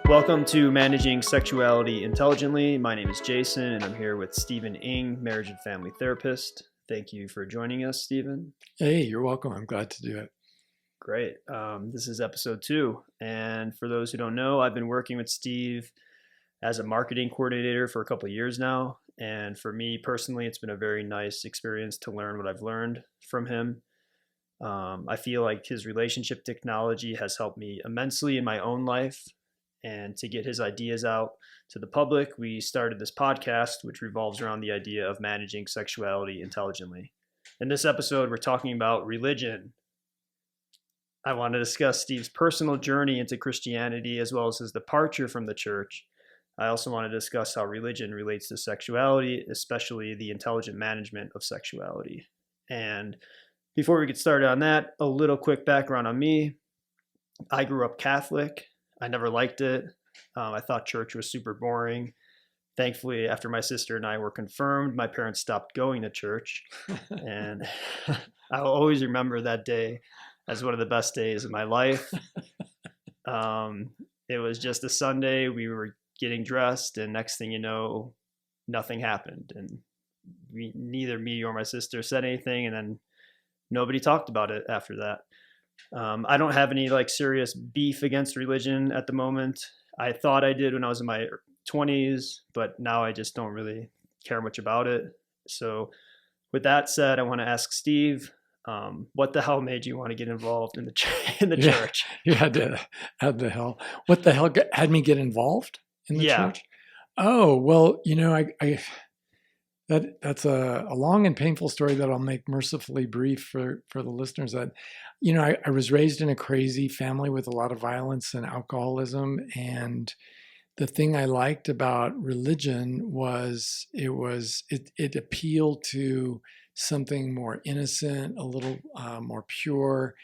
Welcome to Managing Sexuality Intelligently. My name is Jason, and I'm here with Stephen Ng, marriage and family therapist. Thank you for joining us, Stephen. Hey, you're welcome. I'm glad to do it. Great. This is episode 2. And for those who don't know, I've been working with Steve as a marketing coordinator for a couple of years now. And for me personally, it's been a very nice experience to learn what I've learned from him. I feel like his relationship technology has helped me immensely in my own life. And to get his ideas out to the public, we started this podcast, which revolves around the idea of managing sexuality intelligently. In this episode, we're talking about religion. I want to discuss Steve's personal journey into Christianity as well as his departure from the church. I also want to discuss how religion relates to sexuality, especially the intelligent management of sexuality. And before we get started on that, a little quick background on me. I grew up Catholic. I never liked it. I thought church was super boring. Thankfully, after my sister and I were confirmed, my parents stopped going to church. And I'll always remember that day as one of the best days of my life. It was just a Sunday. We were getting dressed, and next thing you know, nothing happened. And neither me or my sister said anything, and then nobody talked about it after that. I don't have any serious beef against religion at the moment. I thought I did when I was in my 20s, but now I just don't really care much about it. So with that said, I want to ask Steve, what the hell made you want to get involved in the church? Yeah, how the hell? What the hell had me get involved in the church? Oh, well, that's a long and painful story that I'll make mercifully brief for the listeners. That, I was raised in a crazy family with a lot of violence and alcoholism. And the thing I liked about religion was it appealed to something more innocent, a little more pure,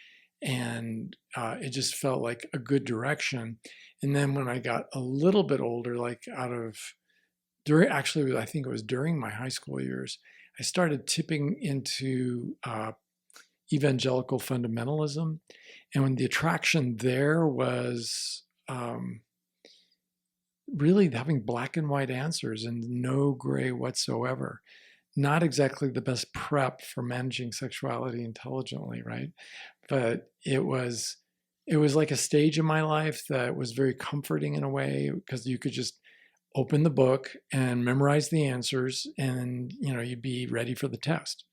and it just felt like a good direction. And then when I got a little bit older, I think it was during my high school years, I started tipping into evangelical fundamentalism. And when the attraction there was really having black and white answers and no gray whatsoever. Not exactly the best prep for managing sexuality intelligently, right? But it was like a stage in my life that was very comforting in a way, because you could just open the book and memorize the answers, and you'd be ready for the test.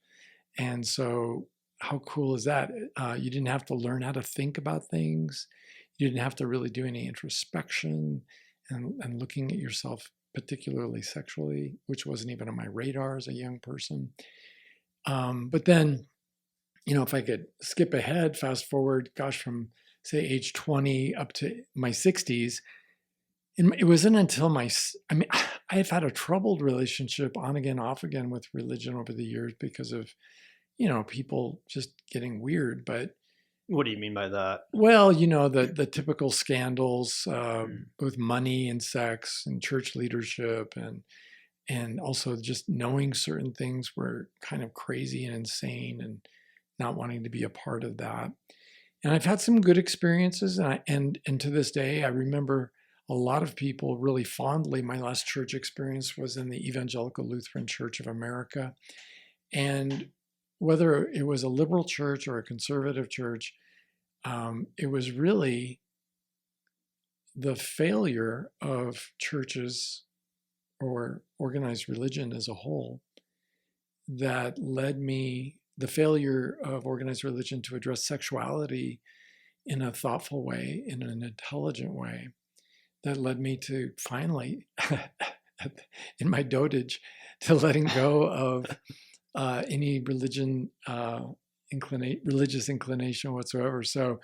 And so how cool is that? You didn't have to learn how to think about things. You didn't have to really do any introspection and looking at yourself, particularly sexually, which wasn't even on my radar as a young person. But then, if I could skip ahead, fast forward, from say age 20 up to my 60s, it wasn't until I've had a troubled relationship on again, off again with religion over the years because of, people just getting weird. But what do you mean by that? Well, the typical scandals with money and sex and church leadership, and also just knowing certain things were kind of crazy and insane, and not wanting to be a part of that. And I've had some good experiences, and to this day, I remember a lot of people really fondly. My last church experience was in the Evangelical Lutheran Church of America. And whether it was a liberal church or a conservative church, it was really the failure of churches or organized religion as a whole that led me, the failure of organized religion to address sexuality in a thoughtful way, in an intelligent way, that led me to finally, in my dotage, to letting go of any religious inclination whatsoever. So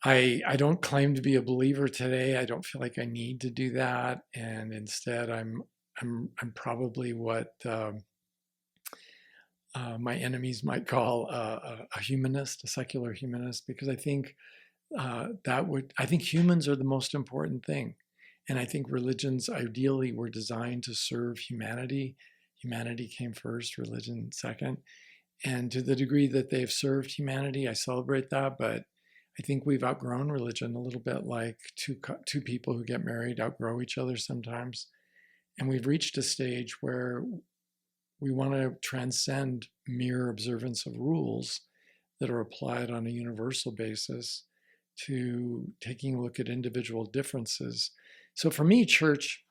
I don't claim to be a believer today. I don't feel like I need to do that, and instead, I'm probably what my enemies might call a humanist, a secular humanist, because I think I think humans are the most important thing. And I think religions ideally were designed to serve humanity. Humanity came first, religion second. And to the degree that they've served humanity, I celebrate that. But I think we've outgrown religion a little bit, like two people who get married outgrow each other sometimes. And we've reached a stage where we want to transcend mere observance of rules that are applied on a universal basis to taking a look at individual differences. So for me, church,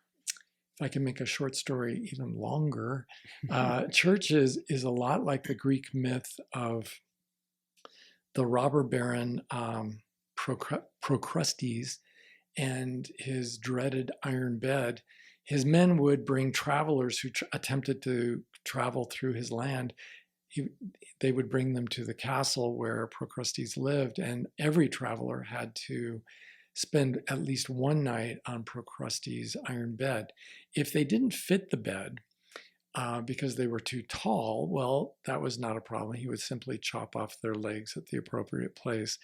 if I can make a short story even longer, church is a lot like the Greek myth of the robber baron Procrustes and his dreaded iron bed. His men would bring travelers who attempted to travel through his land. They would bring them to the castle where Procrustes lived, and every traveler had to spend at least one night on Procrustes' iron bed. If they didn't fit the bed because they were too tall, well, that was not a problem. He would simply chop off their legs at the appropriate place.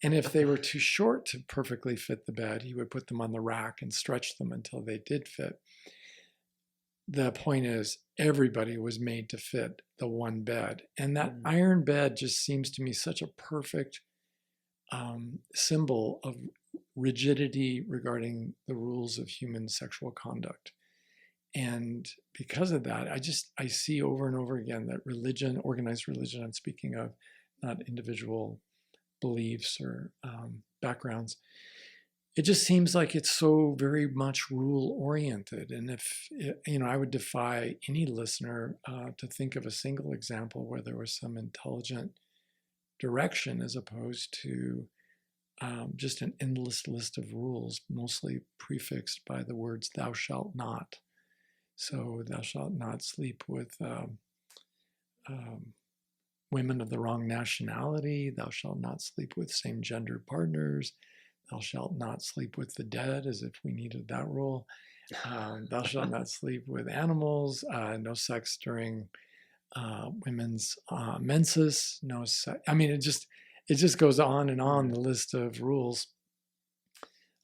And if they were too short to perfectly fit the bed, he would put them on the rack and stretch them until they did fit. The point is, everybody was made to fit the one bed. And that iron bed just seems to me such a perfect symbol of rigidity regarding the rules of human sexual conduct. And because of that, I see over and over again that religion, organized religion, I'm speaking of, not individual beliefs or backgrounds, it just seems like it's so very much rule oriented. And if, I would defy any listener to think of a single example where there was some intelligent direction as opposed to just an endless list of rules, mostly prefixed by the words "thou shalt not." So thou shalt not sleep with women of the wrong nationality. Thou shalt not sleep with same-gender partners. Thou shalt not sleep with the dead, as if we needed that rule. Thou shalt not sleep with animals. No sex during women's menses. No sex. I mean, it just goes on and on, the list of rules.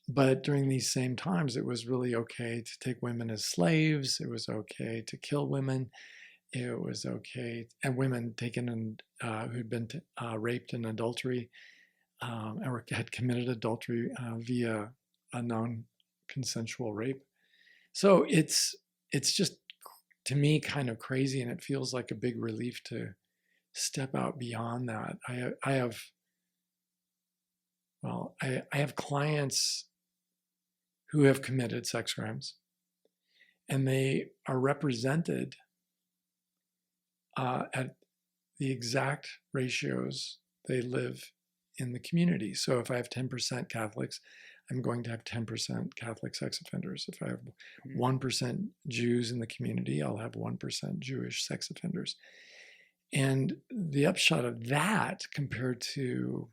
But during these same times, it was really okay to take women as slaves. It was okay to kill women. It was okay, and women taken and who'd been raped in adultery or had committed adultery via a non-consensual rape. So it's just, to me, kind of crazy, and it feels like a big relief to step out beyond that. I have clients who have committed sex crimes, and they are represented at the exact ratios they live in the community. So if I have 10% Catholics, I'm going to have 10% Catholic sex offenders. If I have 1% Jews in the community, I'll have 1% Jewish sex offenders. And the upshot of that compared to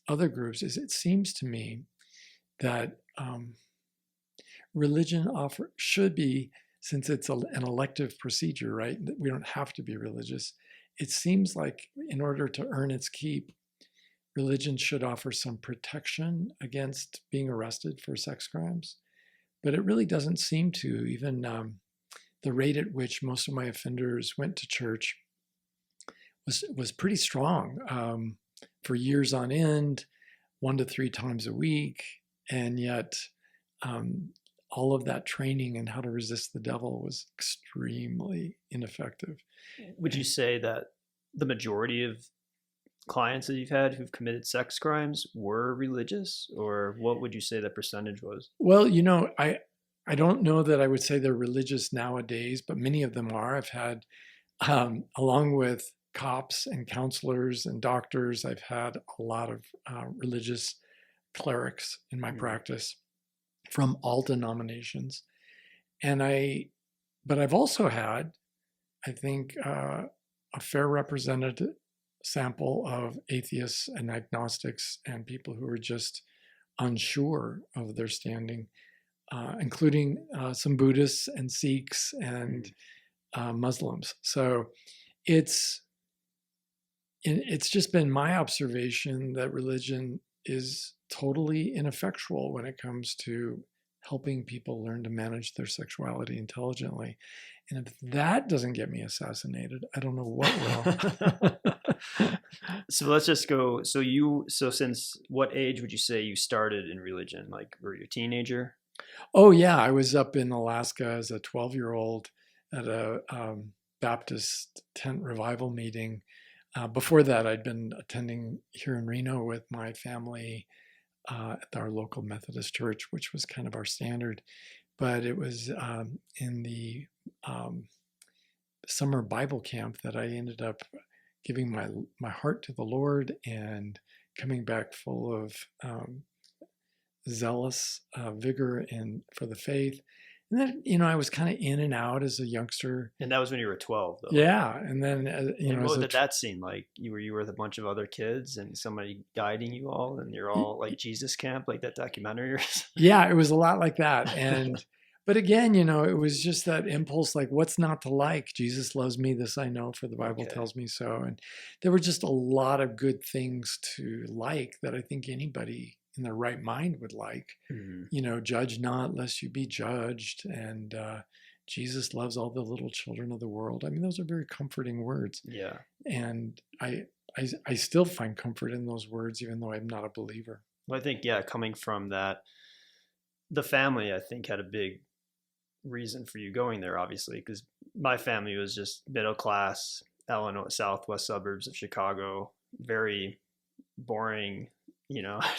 other groups is, it seems to me that religion should be, since it's an elective procedure, right? We don't have to be religious. It seems like in order to earn its keep, religion should offer some protection against being arrested for sex crimes. But it really doesn't seem to. Even the rate at which most of my offenders went to church was pretty strong for years on end, 1 to 3 times a week. And yet all of that training in how to resist the devil was extremely ineffective. Would you say that the majority of clients that you've had who've committed sex crimes were religious, or what would you say the percentage was? Well, I don't know that I would say they're religious nowadays, but many of them are. I've had, along with cops and counselors and doctors, I've had a lot of religious clerics in my practice from all denominations. But I've also had, I think, a fair representative sample of atheists and agnostics and people who are just unsure of their standing, including some Buddhists and Sikhs and Muslims. So it's just been my observation that religion is totally ineffectual when it comes to helping people learn to manage their sexuality intelligently. And if that doesn't get me assassinated, I don't know what will. So let's just go. So since what age would you say you started in religion? Like, were you a teenager? Oh yeah, I was up in Alaska as a 12-year-old at a Baptist tent revival meeting. Before that, I'd been attending here in Reno with my family at our local Methodist church, which was kind of our standard. But it was in the summer Bible camp that I ended up giving my heart to the Lord and coming back full of zealous vigor and for the faith. And then, I was kind of in and out as a youngster. And that was when you were 12, though. Yeah. And then, And what did that seem like? You were with a bunch of other kids and somebody guiding you all, and you're all like Jesus camp, like that documentary. Yeah, it was a lot like that. And, but again, it was just that impulse, like, what's not to like? Jesus loves me, this I know, for the Bible tells me so. And there were just a lot of good things to like that I think anybody in their right mind would like. Judge not lest you be judged. And Jesus loves all the little children of the world. I mean, those are very comforting words. Yeah. And I still find comfort in those words, even though I'm not a believer. Well, I think, yeah, coming from that, the family, I think, had a big reason for you going there, obviously, because my family was just middle class, Illinois, southwest suburbs of Chicago, very boring,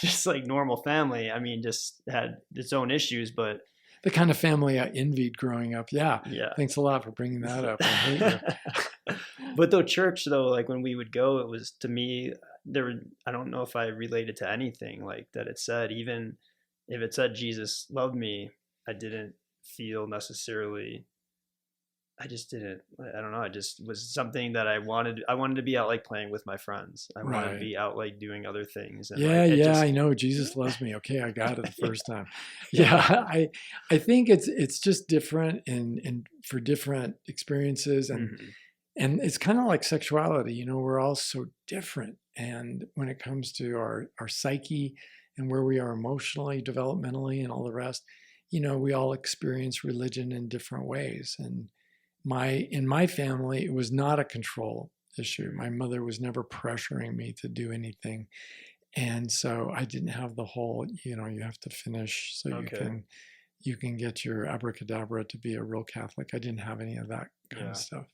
just like normal family. I mean, just had its own issues, but the kind of family I envied growing up. Yeah. Thanks a lot for bringing that up. I hate you. But though church, though, like when we would go, it was, to me, I don't know if I related to anything like that it said. Even if it said Jesus loved me, I didn't feel necessarily, I don't know. It just was something that I wanted to be out, like playing with my friends. I wanted to be out, like doing other things. And I know Jesus loves me. Okay. I got it the first time. Yeah. I think it's just different and for different experiences. And, and it's kind of like sexuality, we're all so different. And when it comes to our psyche and where we are emotionally, developmentally, and all the rest, we all experience religion in different ways. And in my family, it was not a control issue. My mother was never pressuring me to do anything. And so I didn't have the whole, you have to finish so you can get your abracadabra to be a real Catholic. I didn't have any of that kind of stuff.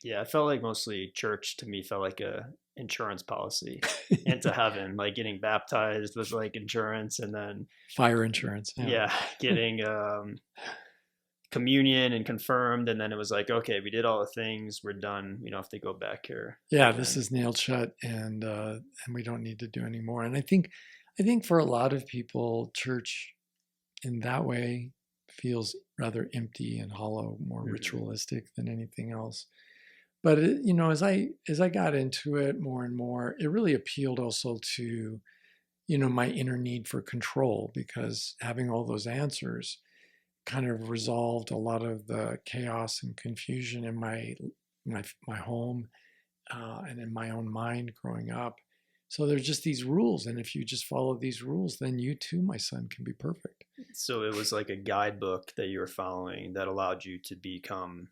Yeah, I felt like mostly church to me felt like a insurance policy into heaven. Like getting baptized was like insurance, and then fire insurance. Yeah, getting communion and confirmed, and then it was like, okay, we did all the things, we're done. We don't have to go back here. Yeah, this is nailed shut, and we don't need to do any more. And I think for a lot of people, church in that way feels rather empty and hollow, more ritualistic than anything else. But as I got into it more and more, it really appealed also to, my inner need for control, because having all those answers kind of resolved a lot of the chaos and confusion in my home and in my own mind growing up. So there's just these rules, and if you just follow these rules, then you too, my son, can be perfect. So it was like a guidebook that you were following that allowed you to become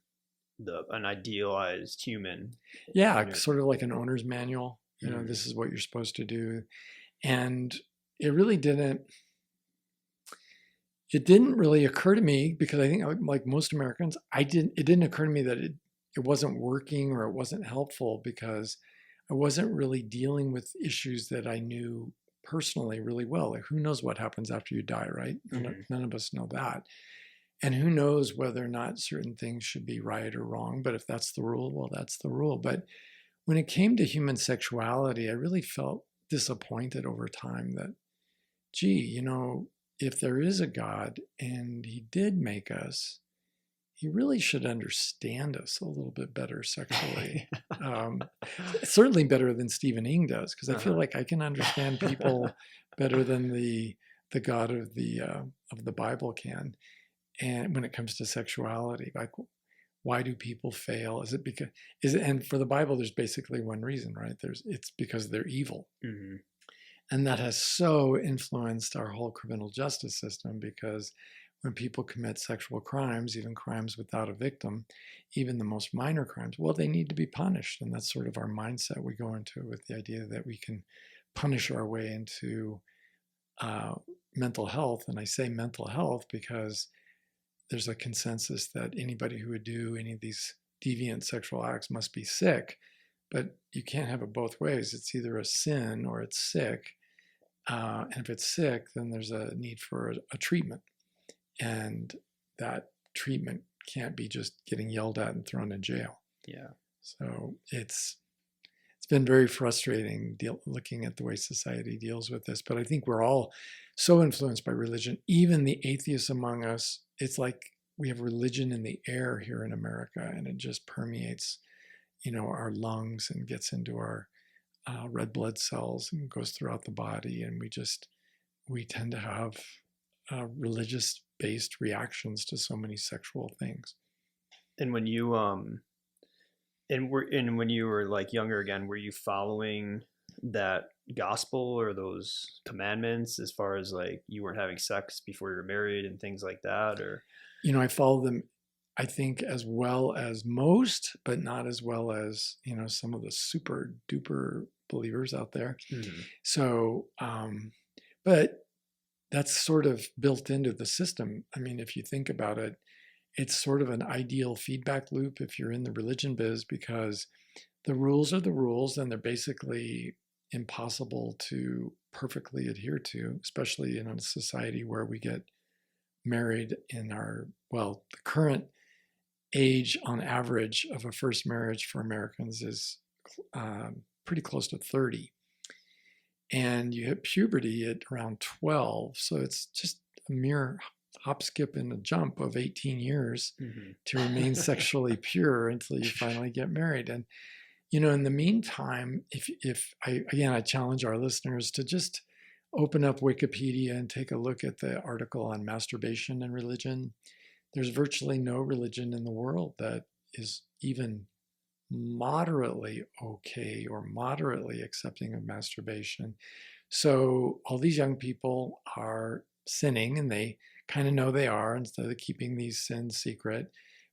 an idealized human. Yeah, sort of like an owner's manual. This is what you're supposed to do. And it really didn't really occur to me, because I think, like most Americans, it didn't occur to me that it wasn't working or it wasn't helpful, because I wasn't really dealing with issues that I knew personally really well. Like, who knows what happens after you die, right? None of us know that. And who knows whether or not certain things should be right or wrong. But if that's the rule, well, that's the rule. But when it came to human sexuality, I really felt disappointed over time that, gee, if there is a God and he did make us, he really should understand us a little bit better sexually. Certainly better than Stephen Ing does, because I feel like I can understand people better than the God of the Bible can. And when it comes to sexuality, like, why do people fail? And for the Bible, there's basically one reason, right? It's because they're evil. And that has so influenced our whole criminal justice system, because when people commit sexual crimes, even crimes without a victim, even the most minor crimes, well, they need to be punished. And that's sort of our mindset we go into, with the idea that we can punish our way into mental health. And I say mental health because there's a consensus that anybody who would do any of these deviant sexual acts must be sick, but you can't have it both ways. It's either a sin or it's sick. And if it's sick, then there's a need for a treatment. And that treatment can't be just getting yelled at and thrown in jail. Yeah. So it's been very frustrating looking at the way society deals with this. But I think we're all so influenced by religion. Even the atheists among us, it's like we have religion in the air here in America, and it just permeates, our lungs and gets into our red blood cells and goes throughout the body. And we tend to have religious-based reactions to so many sexual things. And when you when you were like younger again, were you following that gospel or those commandments as far as like you weren't having sex before you were married and things like that? Or I follow them, I think, as well as most, but not as well as some of the super duper believers out there. mm-hmm. So but that's sort of built into the system. I mean, if you think about it, it's sort of an ideal feedback loop if you're in the religion biz, because the rules are the rules and they're basically impossible to perfectly adhere to, especially in a society where we get married in the current age on average of a first marriage for Americans is pretty close to 30. And you hit puberty at around 12. So it's just a mere hop, skip, and a jump of 18 years Mm-hmm. to remain sexually pure until you finally get married. And, in the meantime, if I challenge our listeners to just open up Wikipedia and take a look at the article on masturbation and religion. There's virtually no religion in the world that is even moderately okay or moderately accepting of masturbation. So all these young people are sinning, and they kind of know they are, instead of keeping these sins secret.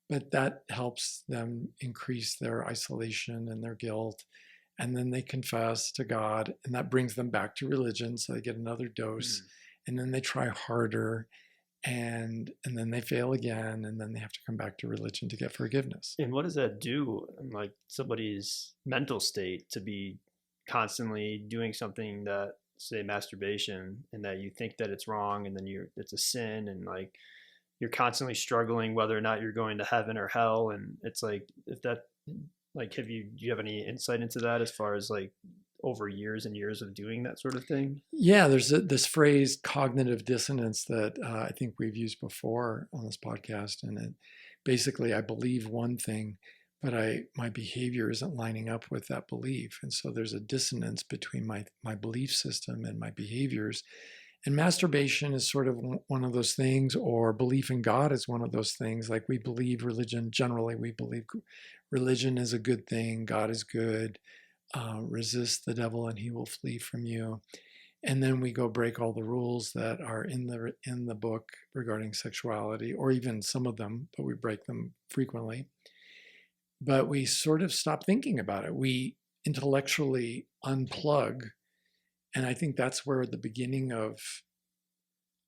But that helps them increase their isolation and their guilt. And then they confess to God, and that brings them back to religion. So they get another dose, and then they try harder, and then they fail again, and then they have to come back to religion to get forgiveness. And what does that do in like somebody's mental state to be constantly doing something that, say, masturbation, and that you think that it's wrong, and then it's a sin, and like you're constantly struggling whether or not you're going to heaven or hell. And it's like, if that, like, do you have any insight into that as far as like over years and years of doing that sort of thing? Yeah, there's this phrase cognitive dissonance that I think we've used before on this podcast. And it basically, I believe one thing, but my behavior isn't lining up with that belief. And so there's a dissonance between my belief system and my behaviors. And masturbation is sort of one of those things, or belief in God is one of those things. Like we believe religion, generally we believe religion is a good thing, God is good, resist the devil and he will flee from you. And then we go break all the rules that are in the book regarding sexuality, or even some of them, but we break them frequently. But we sort of stop thinking about it. We intellectually unplug. And I think that's where the beginning of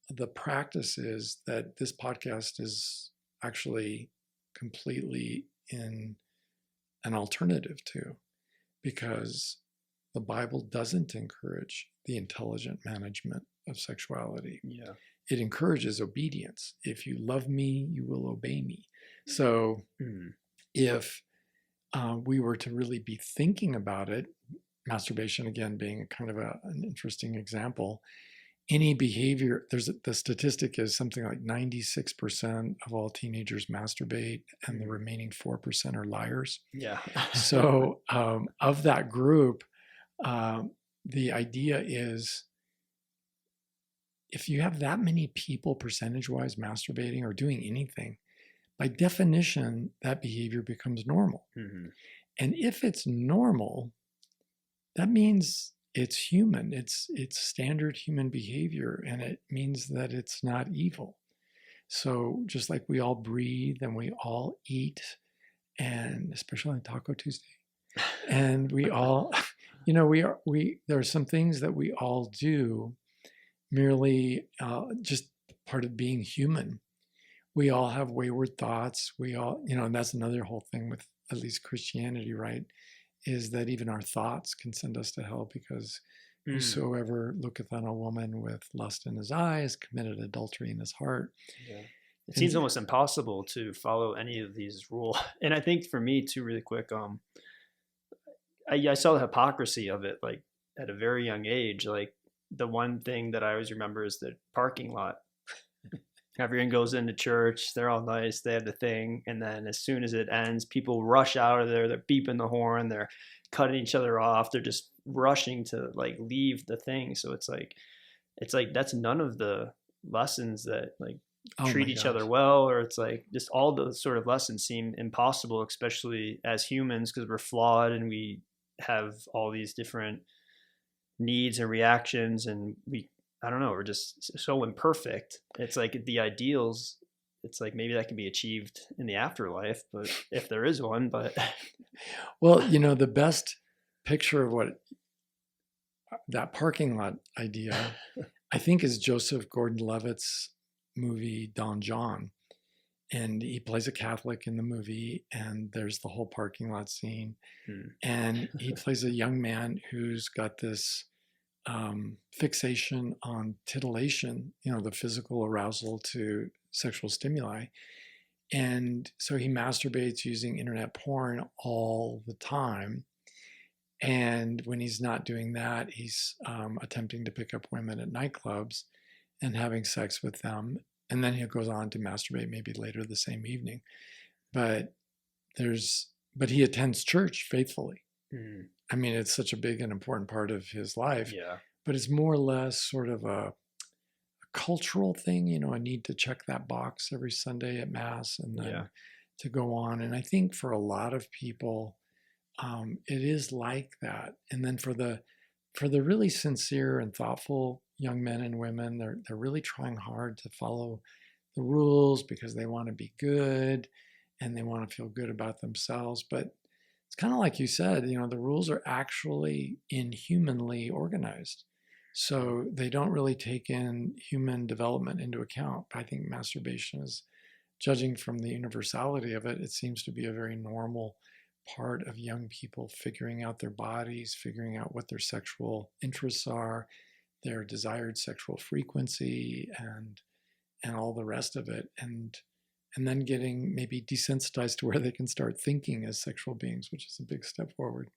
the practice is, that this podcast is actually completely in an alternative to, because the Bible doesn't encourage the intelligent management of sexuality. Yeah. It encourages obedience. If you love me, you will obey me. So if we were to really be thinking about it, masturbation again being kind of an interesting example, any behavior, the statistic is something like 96% of all teenagers masturbate, and the remaining 4% are liars. Yeah. So of that group, the idea is, if you have that many people percentage-wise masturbating or doing anything, by definition, that behavior becomes normal. Mm-hmm. And if it's normal, that means it's human. It's standard human behavior, and it means that it's not evil. So just like we all breathe and we all eat, and especially on Taco Tuesday, and we all, there are some things that we all do merely just part of being human. We all have wayward thoughts. We all, and that's another whole thing with at least Christianity, right? Is that even our thoughts can send us to hell, because Mm, whosoever looketh on a woman with lust in his eyes committed adultery in his heart. yeah. It And seems almost impossible to follow any of these rules. And I think for me too, really quick, I saw the hypocrisy of it, like at a very young age. Like the one thing that I always remember is the parking lot. Everyone goes into church, they're all nice, they have the thing, and then as soon as it ends, people rush out of there, they're beeping the horn, they're cutting each other off, they're just rushing to like leave the thing. So it's like that's none of the lessons that like oh treat my each other gosh. well, or it's like just all the sort of lessons seem impossible, especially as humans, because we're flawed and we have all these different needs and reactions, and we I don't know, we're just so imperfect. It's like the ideals, it's like maybe that can be achieved in the afterlife, but if there is one. But Well, the best picture of what that parking lot idea, I think, is Joseph Gordon-Levitt's movie Don John. And he plays a Catholic in the movie, and there's the whole parking lot scene. hmm, And he plays a young man who's got this fixation on titillation, the physical arousal to sexual stimuli. And so he masturbates using internet porn all the time. And when he's not doing that, he's attempting to pick up women at nightclubs and having sex with them. And then he goes on to masturbate maybe later the same evening. But but he attends church faithfully. hmm, I mean, it's such a big and important part of his life, yeah, but it's more or less sort of a cultural thing, a need to check that box every Sunday at Mass and yeah, then to go on. And I think for a lot of people, it is like that. And then for the really sincere and thoughtful young men and women, they're really trying hard to follow the rules because they want to be good and they want to feel good about themselves. But it's kind of like you said, the rules are actually inhumanly organized. So they don't really take in human development into account. I think masturbation is, judging from the universality of it, it seems to be a very normal part of young people figuring out their bodies, figuring out what their sexual interests are, their desired sexual frequency, and all the rest of it, and then getting maybe desensitized to where they can start thinking as sexual beings, which is a big step forward.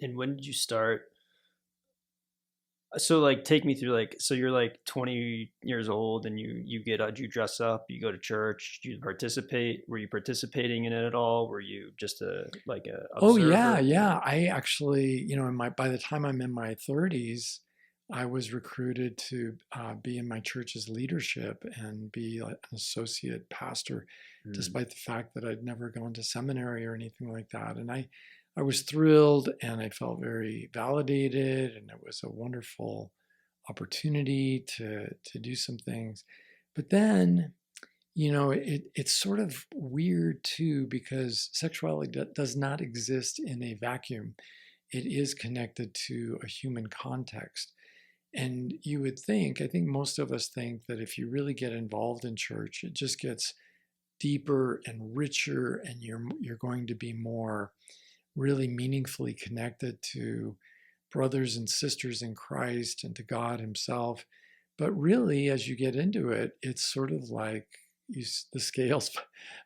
and when did you start? So like take me through, like, so you're like 20 years old and you get you dress up, you go to church, you participate. Were you participating in it at all? Were you just a Oh yeah, observer? yeah. I actually, by the time I'm in my 30s, I was recruited to be in my church's leadership and be like an associate pastor, Hmm. despite the fact that I'd never gone to seminary or anything like that. And I was thrilled, and I felt very validated, and it was a wonderful opportunity to do some things. But then, it's sort of weird too, because sexuality does not exist in a vacuum. It is connected to a human context. And I think most of us think that if you really get involved in church, it just gets deeper and richer, and you're going to be more really meaningfully connected to brothers and sisters in Christ and to God Himself. But really, as you get into it, it's sort of like the scales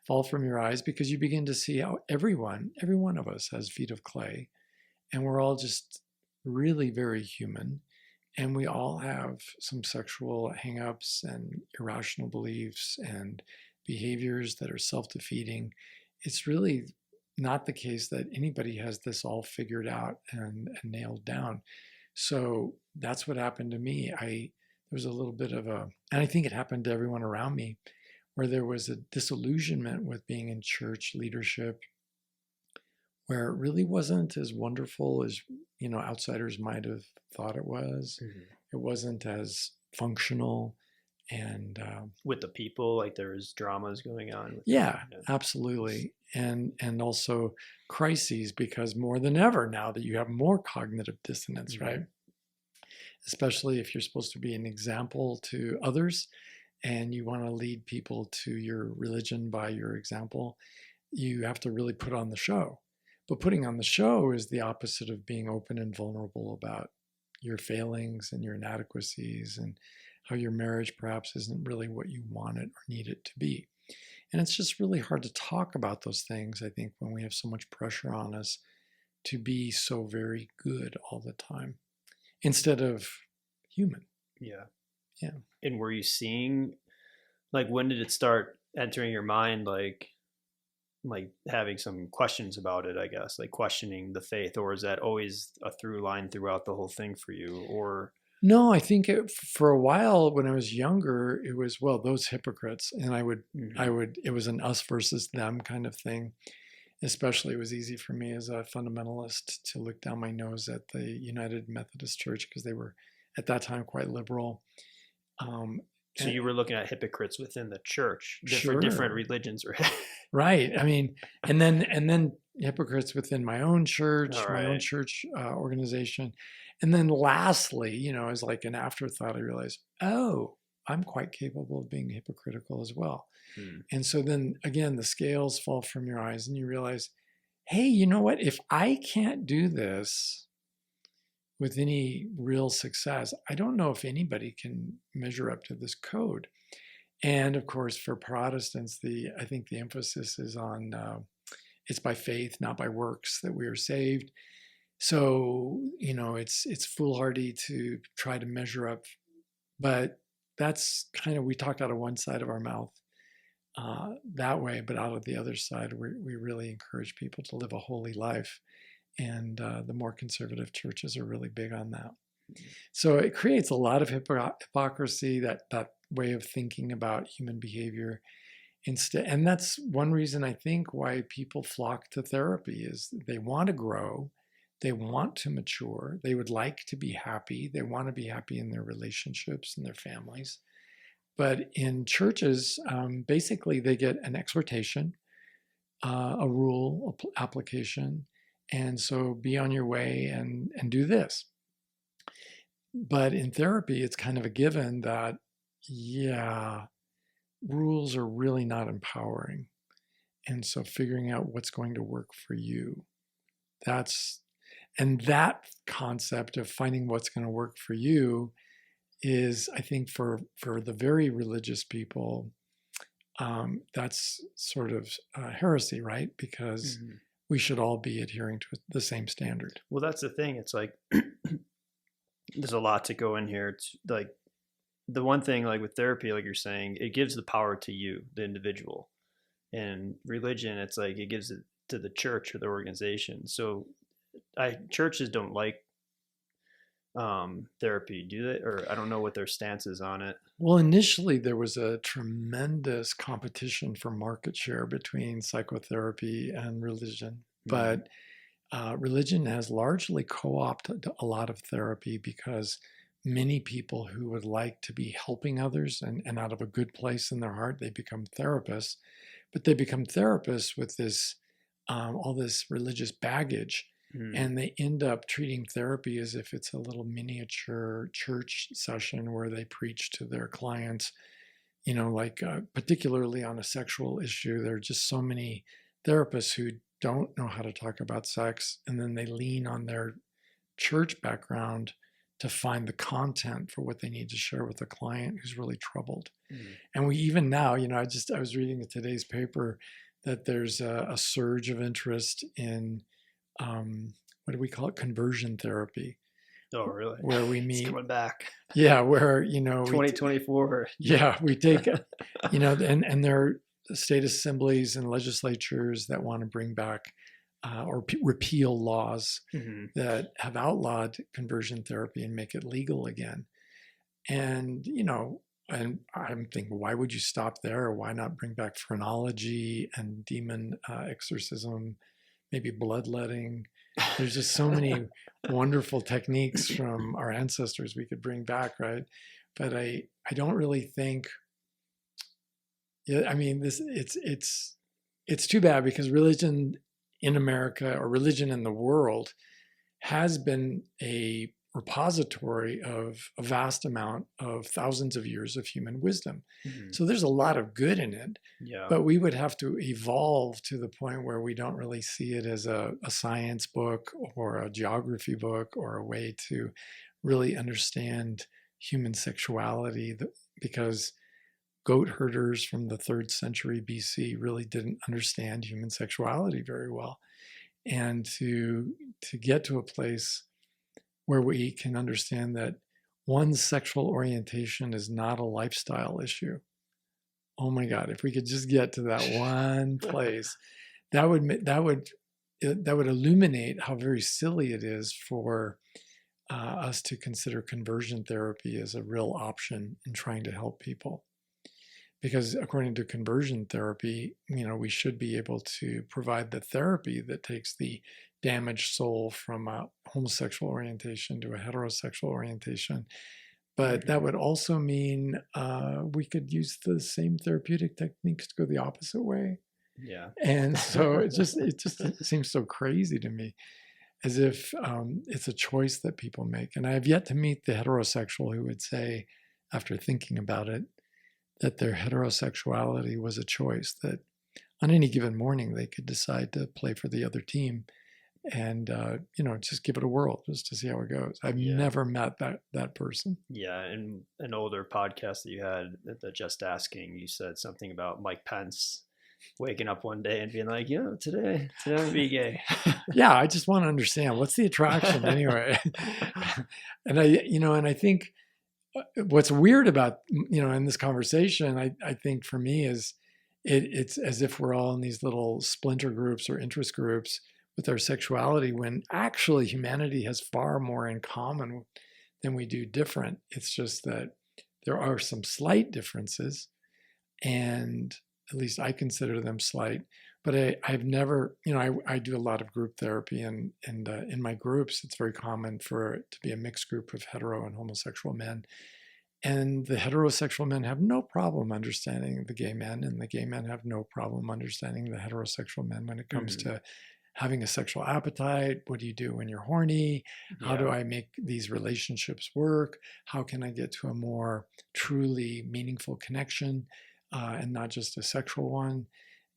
fall from your eyes, because you begin to see how every one of us has feet of clay, and we're all just really very human. And we all have some sexual hangups and irrational beliefs and behaviors that are self defeating. It's really not the case that anybody has this all figured out and nailed down. So that's what happened to me. There was a little bit of and I think it happened to everyone around me, where there was a disillusionment with being in church leadership, where it really wasn't as wonderful as outsiders might have thought it was. Hmm. It wasn't as functional And with the people, like there's dramas going on with them. yeah, Yeah. absolutely. And also crises, because more than ever now that you have more cognitive dissonance, Mm-hmm. right? Especially if you're supposed to be an example to others and you want to lead people to your religion by your example, you have to really put on the show. But putting on the show is the opposite of being open and vulnerable about your failings and your inadequacies and how your marriage perhaps isn't really what you want it or need it to be. And it's just really hard to talk about those things, I think, when we have so much pressure on us to be so very good all the time instead of human. Yeah. Yeah. And were you seeing, like, when did it start entering your mind, like having some questions about it, I guess, like questioning the faith, or is that always a through line throughout the whole thing for you? Or No, I think for a while when I was younger, it was, well, those hypocrites. And mm-hmm. it was an us versus them kind of thing. Especially, it was easy for me as a fundamentalist to look down my nose at the United Methodist Church because they were at that time quite liberal. So you were looking at hypocrites within the church, for different Sure. religions, right? Right. I mean, and then hypocrites within All my own right. church organization, and then lastly, as like an afterthought, I realized, oh, I'm quite capable of being hypocritical as well. Hmm. And so then again, the scales fall from your eyes, and you realize, hey, you know what? If I can't do this with any real success, I don't know if anybody can measure up to this code. And of course, for Protestants, I think the emphasis is on it's by faith, not by works, that we are saved. So it's foolhardy to try to measure up, but that's kind of, we talked out of one side of our mouth that way, but out of the other side, we really encourage people to live a holy life, and the more conservative churches are really big on that. So it creates a lot of hypocrisy, that way of thinking about human behavior instead. And that's one reason I think why people flock to therapy is they want to grow, they want to mature, they would like to be happy, they want to be happy in their relationships and their families. But in churches, basically they get an exhortation, a rule application, and so be on your way and do this. But in therapy, it's kind of a given that, yeah, rules are really not empowering. And so figuring out what's going to work for you, and that concept of finding what's going to work for you is, I think, for the very religious people, that's sort of heresy, right? Because Mm-hmm. we should all be adhering to the same standard. Well, that's the thing. It's like there's a lot to go in here. It's like the one thing, like with therapy, like you're saying, it gives the power to you, the individual. And religion, it's like it gives it to the church or the organization. So churches don't like therapy, do they? Or I don't know what their stance is on it. Well, initially there was a tremendous competition for market share between psychotherapy and religion, Mm-hmm. but religion has largely co-opted a lot of therapy because many people who would like to be helping others and out of a good place in their heart, they become therapists, but they become therapists with this all this religious baggage. Mm-hmm. And they end up treating therapy as if it's a little miniature church session where they preach to their clients, like particularly on a sexual issue. There are just so many therapists who don't know how to talk about sex, and then they lean on their church background to find the content for what they need to share with a client who's really troubled. Mm-hmm. And we even now, I was reading in today's paper that there's a surge of interest in what do we call it? Conversion therapy. Oh, really? Where we It's meet. coming back. Yeah, where, 2024. we take, and there are state assemblies and legislatures that want to bring back or repeal laws Mm-hmm. that have outlawed conversion therapy and make it legal again. And, and I'm thinking, why would you stop there? Or why not bring back phrenology and demon exorcism, maybe bloodletting? There's just so many wonderful techniques from our ancestors we could bring back, right? but I don't really think. Yeah, I mean, it's too bad because religion in America or religion in the world has been a repository of a vast amount of thousands of years of human wisdom. Hmm. So there's a lot of good in it, Yeah. but we would have to evolve to the point where we don't really see it as a science book or a geography book or a way to really understand human sexuality, because goat herders from the 3rd century BC really didn't understand human sexuality very well. And to get to a place where we can understand that one's sexual orientation is not a lifestyle issue. Oh my God, if we could just get to that one place, that would illuminate how very silly it is for us to consider conversion therapy as a real option in trying to help people. Because according to conversion therapy, we should be able to provide the therapy that takes the damaged soul from a homosexual orientation to a heterosexual orientation. But that would also mean we could use the same therapeutic techniques to go the opposite way. Yeah. And so it seems so crazy to me, as if it's a choice that people make. And I have yet to meet the heterosexual who would say, after thinking about it, that their heterosexuality was a choice, that on any given morning they could decide to play for the other team and just give it a whirl just to see how it goes. I've Yeah. never met that person. Yeah, in an older podcast that you had, the Just Asking, you said something about Mike Pence waking up one day and being like, today I'm gonna be gay. Yeah, I just want to understand what's the attraction anyway. And I think what's weird about in this conversation, I think for me is it's as if we're all in these little splinter groups or interest groups with our sexuality, when actually humanity has far more in common than we do different. It's just that there are some slight differences, and at least I consider them slight. But I've never, I do a lot of group therapy, and in my groups, it's very common for it to be a mixed group of hetero and homosexual men. And the heterosexual men have no problem understanding the gay men, and the gay men have no problem understanding the heterosexual men when it comes to having a sexual appetite. What do you do when you're horny? How do I make these relationships work? How can I get to a more truly meaningful connection and not just a sexual one?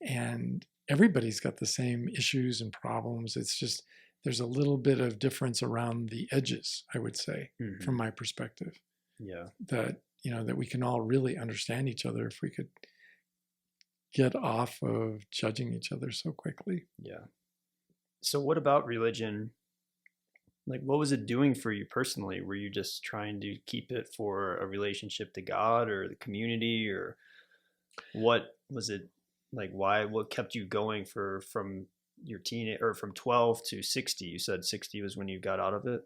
And everybody's got the same issues and problems. It's just there's a little bit of difference around the edges, I would say, from my perspective. Yeah. That that we can all really understand each other if we could get off of judging each other so quickly. Yeah. So what about religion? Like, what was it doing for you personally? Were you just trying to keep it for a relationship to God or the community, or what was it like? What kept you going from your teen or from 12 to 60? You said 60 was when you got out of it.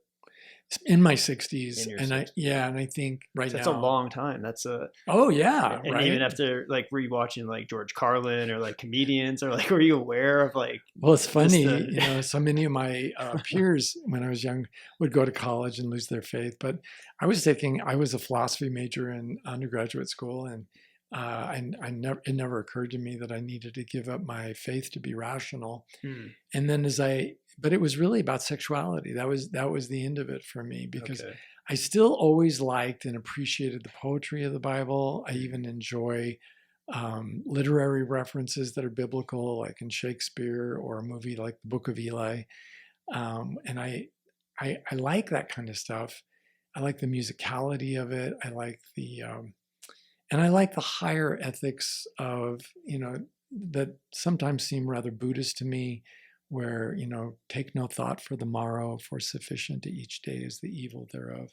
In my 60s, In your and 60s. I think right That's now. a long time. That's And right. Even after like rewatching like George Carlin or like comedians, or like, were you aware of like? Well, it's funny, so many of my peers when I was young would go to college and lose their faith. But I was a philosophy major in undergraduate school, and it never occurred to me that I needed to give up my faith to be rational. And then but it was really about sexuality. That was the end of it for me, because I still always liked and appreciated the poetry of the Bible. I even enjoy literary references that are biblical, like in Shakespeare or a movie like the Book of Eli. And I like that kind of stuff. I like the musicality of it. I like and I like the higher ethics of, that sometimes seem rather Buddhist to me, where, take no thought for the morrow, for sufficient to each day is the evil thereof.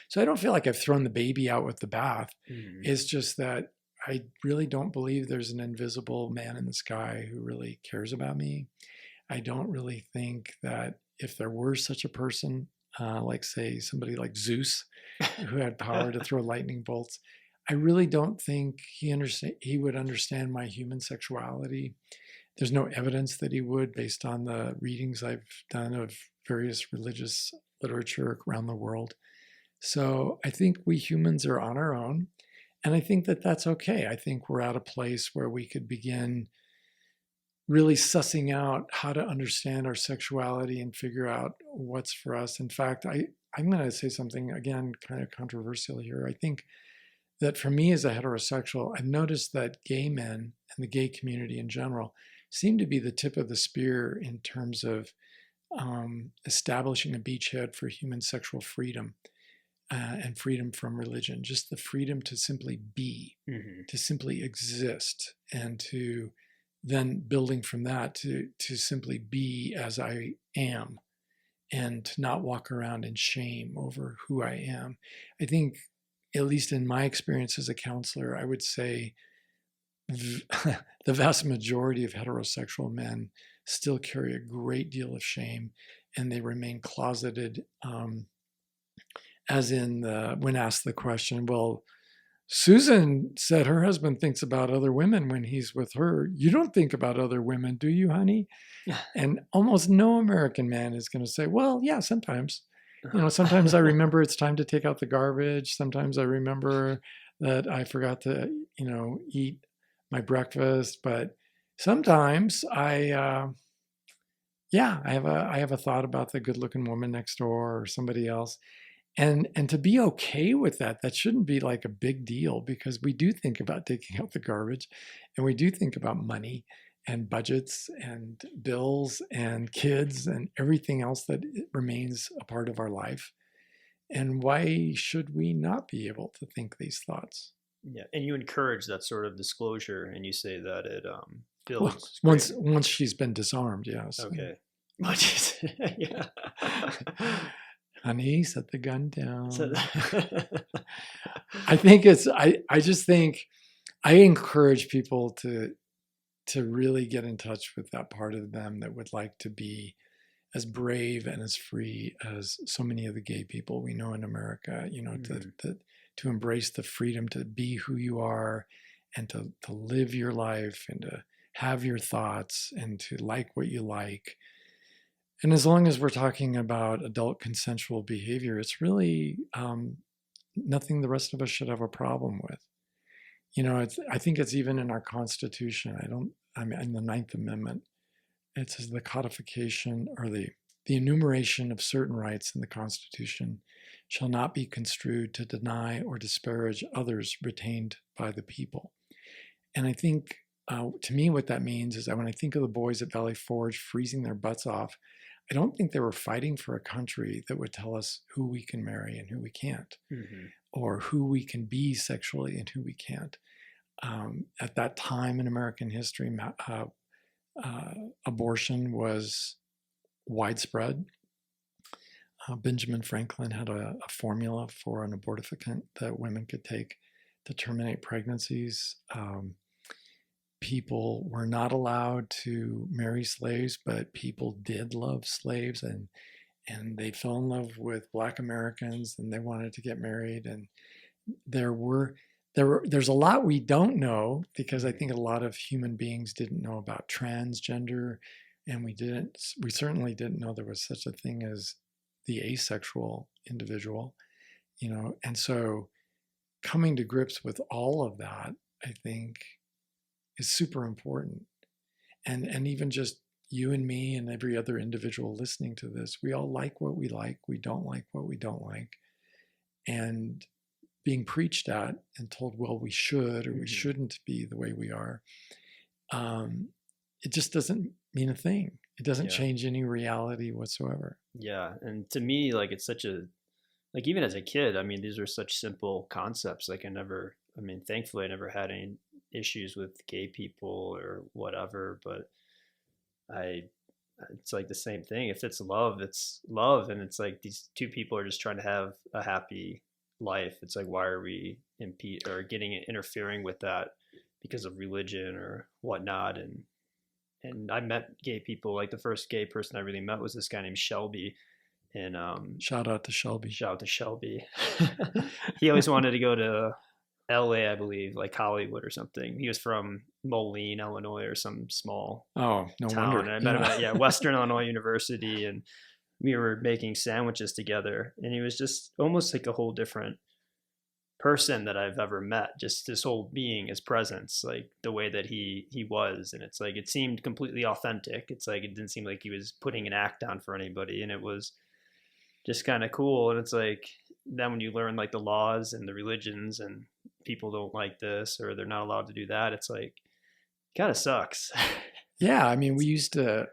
So I don't feel like I've thrown the baby out with the bath. It's just that I really don't believe there's an invisible man in the sky who really cares about me. I don't really think that if there were such a person, like say somebody like Zeus, who had power to throw lightning bolts, I really don't think he would understand my human sexuality. There's no evidence that he would, based on the readings I've done of various religious literature around the world. So I think we humans are on our own. And I think that that's okay. I think we're at a place where we could begin really sussing out how to understand our sexuality and figure out what's for us. In fact, I'm going to say something, again, kind of controversial here. I think that for me as a heterosexual, I've noticed that gay men and the gay community in general seem to be the tip of the spear in terms of establishing a beachhead for human sexual freedom and freedom from religion, just the freedom to simply be, Mm-hmm. to simply exist, and to then building from that to simply be as I am and to not walk around in shame over who I am. I think, at least in my experience as a counselor, I would say the vast majority of heterosexual men still carry a great deal of shame and they remain closeted. As in, when asked the question, well, Susan said her husband thinks about other women when he's with her. You don't think about other women, do you, honey? And almost no American man is going to say, well, yeah, sometimes. Sometimes I remember it's time to take out the garbage. Sometimes I remember that I forgot to, eat my breakfast. But sometimes I have a thought about the good-looking woman next door or somebody else. And to be okay with that shouldn't be like a big deal, because we do think about taking out the garbage, and we do think about money and budgets and bills and kids and everything else that remains a part of our life. And why should we not be able to think these thoughts? Yeah, and you encourage that sort of disclosure, and you say that it Well, builds once great. once she's been disarmed, yes. Okay. Yeah. Honey, set the gun So, down. I just think I encourage people to really get in touch with that part of them that would like to be as brave and as free as so many of the gay people we know in America, mhm. to embrace the freedom to be who you are and to live your life and to have your thoughts and to like what you like. And as long as we're talking about adult consensual behavior, it's really nothing the rest of us should have a problem with. I think it's even in our Constitution. I mean, in the Ninth Amendment, it says the codification or the enumeration of certain rights in the Constitution shall not be construed to deny or disparage others retained by the people. And I think, to me, what that means is that when I think of the boys at Valley Forge freezing their butts off, I don't think they were fighting for a country that would tell us who we can marry and who we can't, Mhm. or who we can be sexually and who we can't. At that time in American history, abortion was widespread. Benjamin Franklin had a formula for an abortifacient that women could take to terminate pregnancies. People were not allowed to marry slaves, but people did love slaves, and they fell in love with Black Americans, and they wanted to get married. And there were there's a lot we don't know, because I think a lot of human beings didn't know about transgender, and we certainly didn't know there was such a thing as the asexual individual, and so coming to grips with all of that, I think, is super important. And even just you and me and every other individual listening to this, we all like what we like, we don't like what we don't like, and being preached at and told, well, we should or we Mhm. shouldn't be the way we are, um, it just doesn't mean a thing. It doesn't Yeah. change any reality whatsoever. Yeah, and to me, like it's such a like even as a kid, I mean, these are such simple concepts. Like I mean, thankfully, I never had any issues with gay people or whatever. But I, it's like the same thing. If it's love, and it's like these two people are just trying to have a happy life. It's like why are we impede or getting interfering with that because of religion or whatnot? And I met gay people. Like the first gay person I really met was this guy named Shelby, and Shout out to Shelby. shout out to Shelby. He always wanted to go to LA, I believe, like Hollywood or something. He was from Moline, Illinois, or some small Oh, no town. wonder. And I met him Yeah. at Western Illinois University, and we were making sandwiches together, and he was just almost like a whole different person that I've ever met. Just this whole being, his presence, like the way that he was, and it's like it seemed completely authentic. It's like it didn't seem like he was putting an act on for anybody, and it was just kind of cool. And it's like then when you learn like the laws and the religions, and people don't like this or they're not allowed to do that, it's like kind of sucks. Yeah, I mean, we used to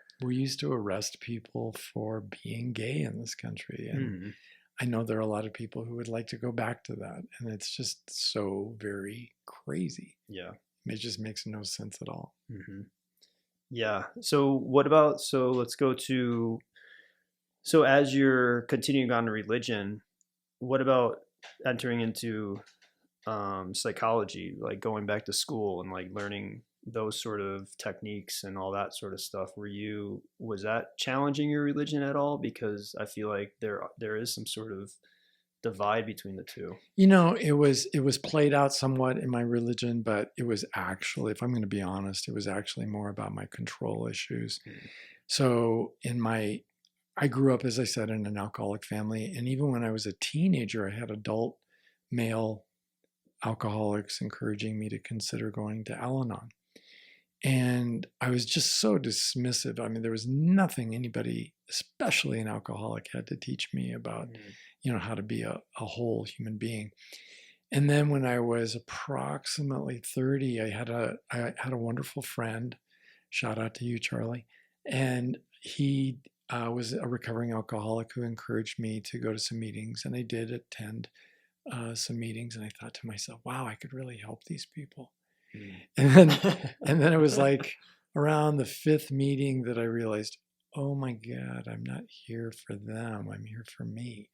arrest people for being gay in this country, and Mm, I know there are a lot of people who would like to go back to that, and it's just so very crazy. yeah. It just makes no sense at all. Hmm. Yeah. So what about, so let's go to, so as you're continuing on to religion, what about entering into psychology, like going back to school and like learning those sort of techniques and all that sort of stuff? Was that challenging your religion at all? Because I feel like there is some sort of divide between the two. It was played out somewhat in my religion, but it was actually, if I'm going to be honest, it was actually more about my control issues. Mm, So I grew up, as I said, in an alcoholic family, and even when I was a teenager, I had adult male alcoholics encouraging me to consider going to Al-Anon. And I was just so dismissive. I mean, there was nothing anybody, especially an alcoholic, had to teach me about, mm, how to be a whole human being. And then when I was approximately 30, I had a wonderful friend. Shout out to you, Charlie. And he was a recovering alcoholic who encouraged me to go to some meetings. And I did attend some meetings. And I thought to myself, wow, I could really help these people. And then, mm. and then it was like around the fifth meeting that I realized, oh my God, I'm not here for them. I'm here for me.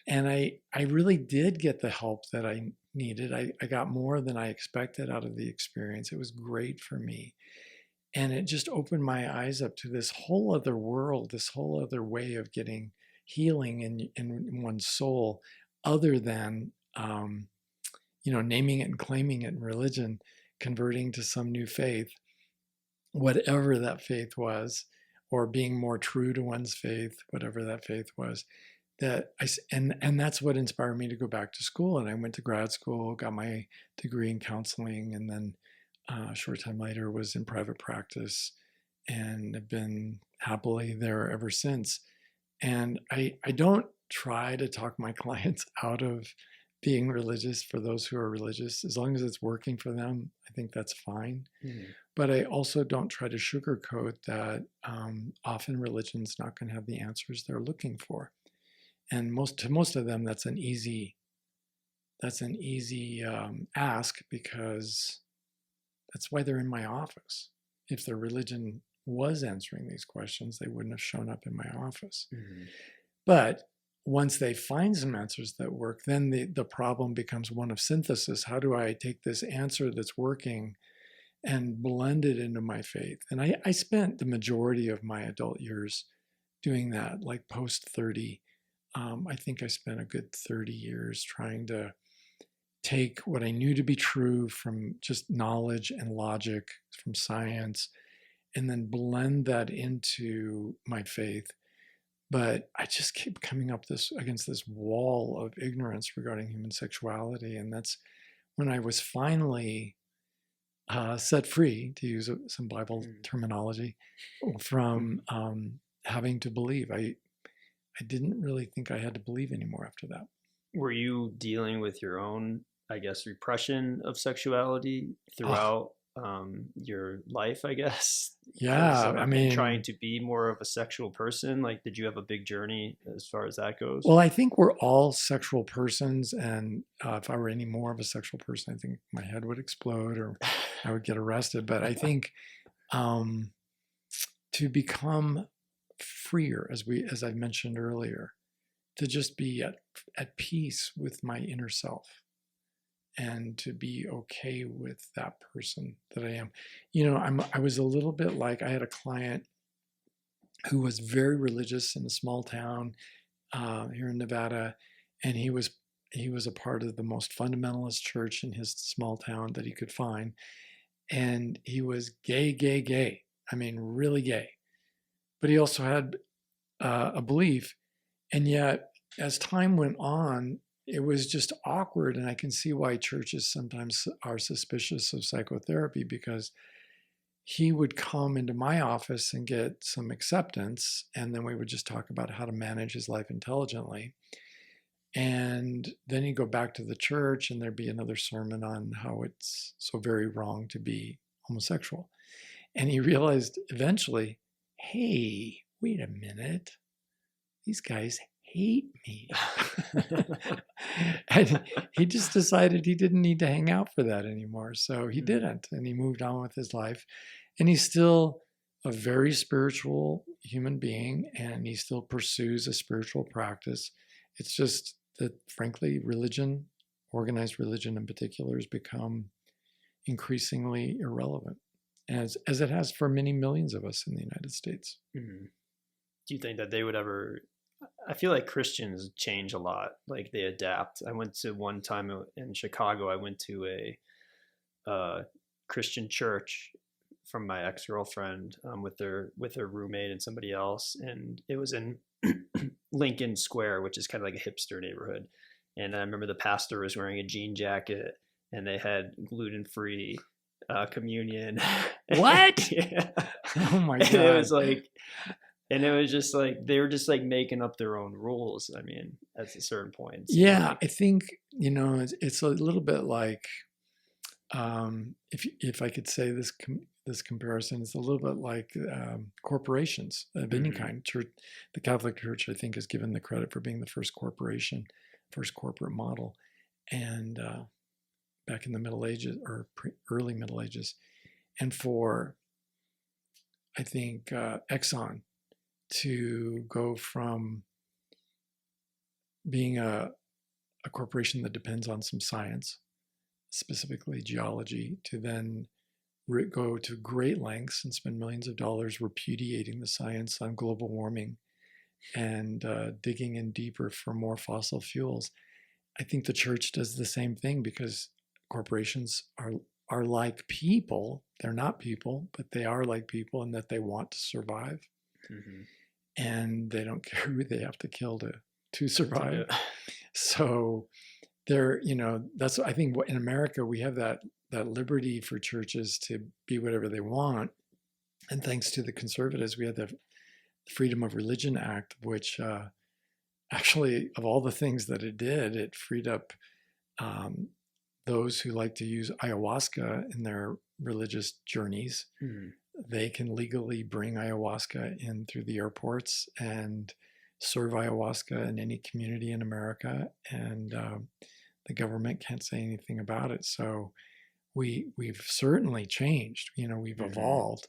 And I really did get the help that I needed. I got more than I expected out of the experience. It was great for me. And it just opened my eyes up to this whole other world, this whole other way of getting healing in one's soul, other than naming it and claiming it in religion, converting to some new faith, whatever that faith was, or being more true to one's faith, whatever that faith was. And that's what inspired me to go back to school. And I went to grad school, got my degree in counseling, and then a short time later was in private practice, and have been happily there ever since. And I don't try to talk my clients out of being religious. For those who are religious, as long as it's working for them, I think that's fine. Mm, But I also don't try to sugarcoat that often religion's not going to have the answers they're looking for. And most of them, that's an easy ask, because that's why they're in my office. If their religion was answering these questions, they wouldn't have shown up in my office. mm, But once they find some answers that work, then the problem becomes one of synthesis. How do I take this answer that's working and blend it into my faith? And I spent the majority of my adult years doing that, like post 30. I think I spent a good 30 years trying to take what I knew to be true from just knowledge and logic from science, and then blend that into my faith. But I just keep coming up against this wall of ignorance regarding human sexuality. And that's when I was finally set free, to use some Bible mm. terminology, from having to believe. I didn't really think I had to believe anymore after that. Were you dealing with your own, I guess, repression of sexuality Oh, throughout your life, I guess? Because yeah. I and trying mean, to be more of a sexual person, like, did you have a big journey as far as that goes? well, I think we're all sexual persons. And if I were any more of a sexual person, I think my head would explode or I would get arrested. But I think um, to become freer, as I mentioned earlier, to just be at peace with my inner self, and to be okay with that person that I am. I was a little bit like, I had a client who was very religious in a small town here in Nevada, and he was a part of the most fundamentalist church in his small town that he could find, and he was gay, gay, gay. I mean, really gay. But he also had a belief. And yet, as time went on, it was just awkward. And I can see why churches sometimes are suspicious of psychotherapy, because he would come into my office and get some acceptance, and then we would just talk about how to manage his life intelligently. And then he'd go back to the church, and there'd be another sermon on how it's so very wrong to be homosexual. And he realized eventually, hey, wait a minute, these guys hate me. And he just decided he didn't need to hang out for that anymore. So he didn't, and he moved on with his life. And he's still a very spiritual human being, and he still pursues a spiritual practice. It's just that, frankly, religion, organized religion in particular, has become increasingly irrelevant, as it has for many millions of us in the United States. Mm-hmm. Do you think that they would ever? I feel like Christians change a lot, like they adapt. I went to one time in Chicago. I went to a Christian church from my ex girlfriend with her roommate and somebody else, and it was in Lincoln Square, which is kind of like a hipster neighborhood. And I remember the pastor was wearing a jean jacket, and they had gluten-free communion. What? Yeah. Oh my God. And it was like, and it was just like they were just like making up their own rules. I mean, at a certain point. Yeah, like, I think it's a little bit like, if I could say this comparison, it's a little bit like corporations of any kind. Church, the Catholic Church, I think, is given the credit for being the first corporation, first corporate model, and back in the Middle Ages or early Middle Ages, and for I think Exxon to go from being a corporation that depends on some science, specifically geology, to then go to great lengths and spend millions of dollars repudiating the science on global warming and digging in deeper for more fossil fuels. I think the church does the same thing, because corporations are like people. They're not people, but they are like people in that they want to survive. Mm-hmm. And they don't care who they have to kill to survive. So that's, I think, in America, we have that liberty for churches to be whatever they want. And thanks to the conservatives, we had the Freedom of Religion Act, which actually, of all the things that it did, it freed up those who like to use ayahuasca in their religious journeys. Mm. They can legally bring ayahuasca in through the airports and serve ayahuasca in any community in America, and the government can't say anything about it. So we've certainly changed. We've evolved,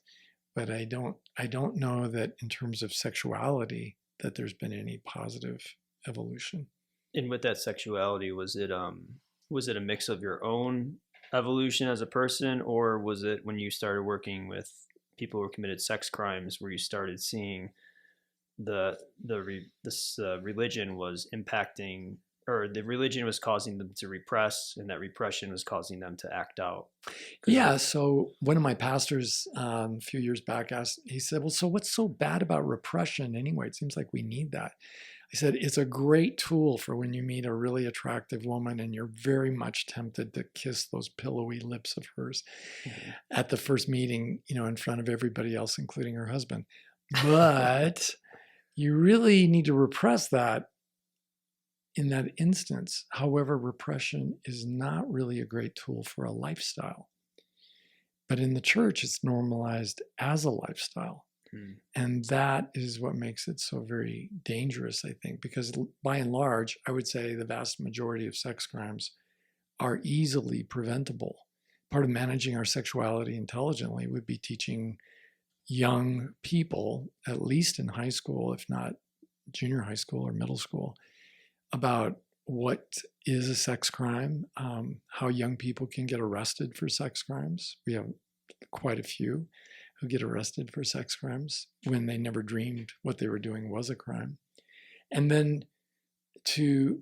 but I don't know that in terms of sexuality that there's been any positive evolution. And with that sexuality, was it a mix of your own evolution as a person, or was it when you started working with people who committed sex crimes where you started seeing this religion was impacting, or the religion was causing them to repress, and that repression was causing them to act out? Yeah. So one of my pastors a few years back he said, well, so what's so bad about repression anyway? It seems like we need that. I said, it's a great tool for when you meet a really attractive woman and you're very much tempted to kiss those pillowy lips of hers at the first meeting, in front of everybody else, including her husband. But you really need to repress that in that instance. However, repression is not really a great tool for a lifestyle. But in the church, it's normalized as a lifestyle. And that is what makes it so very dangerous, I think, because by and large, I would say the vast majority of sex crimes are easily preventable. Part of managing our sexuality intelligently would be teaching young people, at least in high school, if not junior high school or middle school, about what is a sex crime, how young people can get arrested for sex crimes. We have quite a few who get arrested for sex crimes when they never dreamed what they were doing was a crime. And then to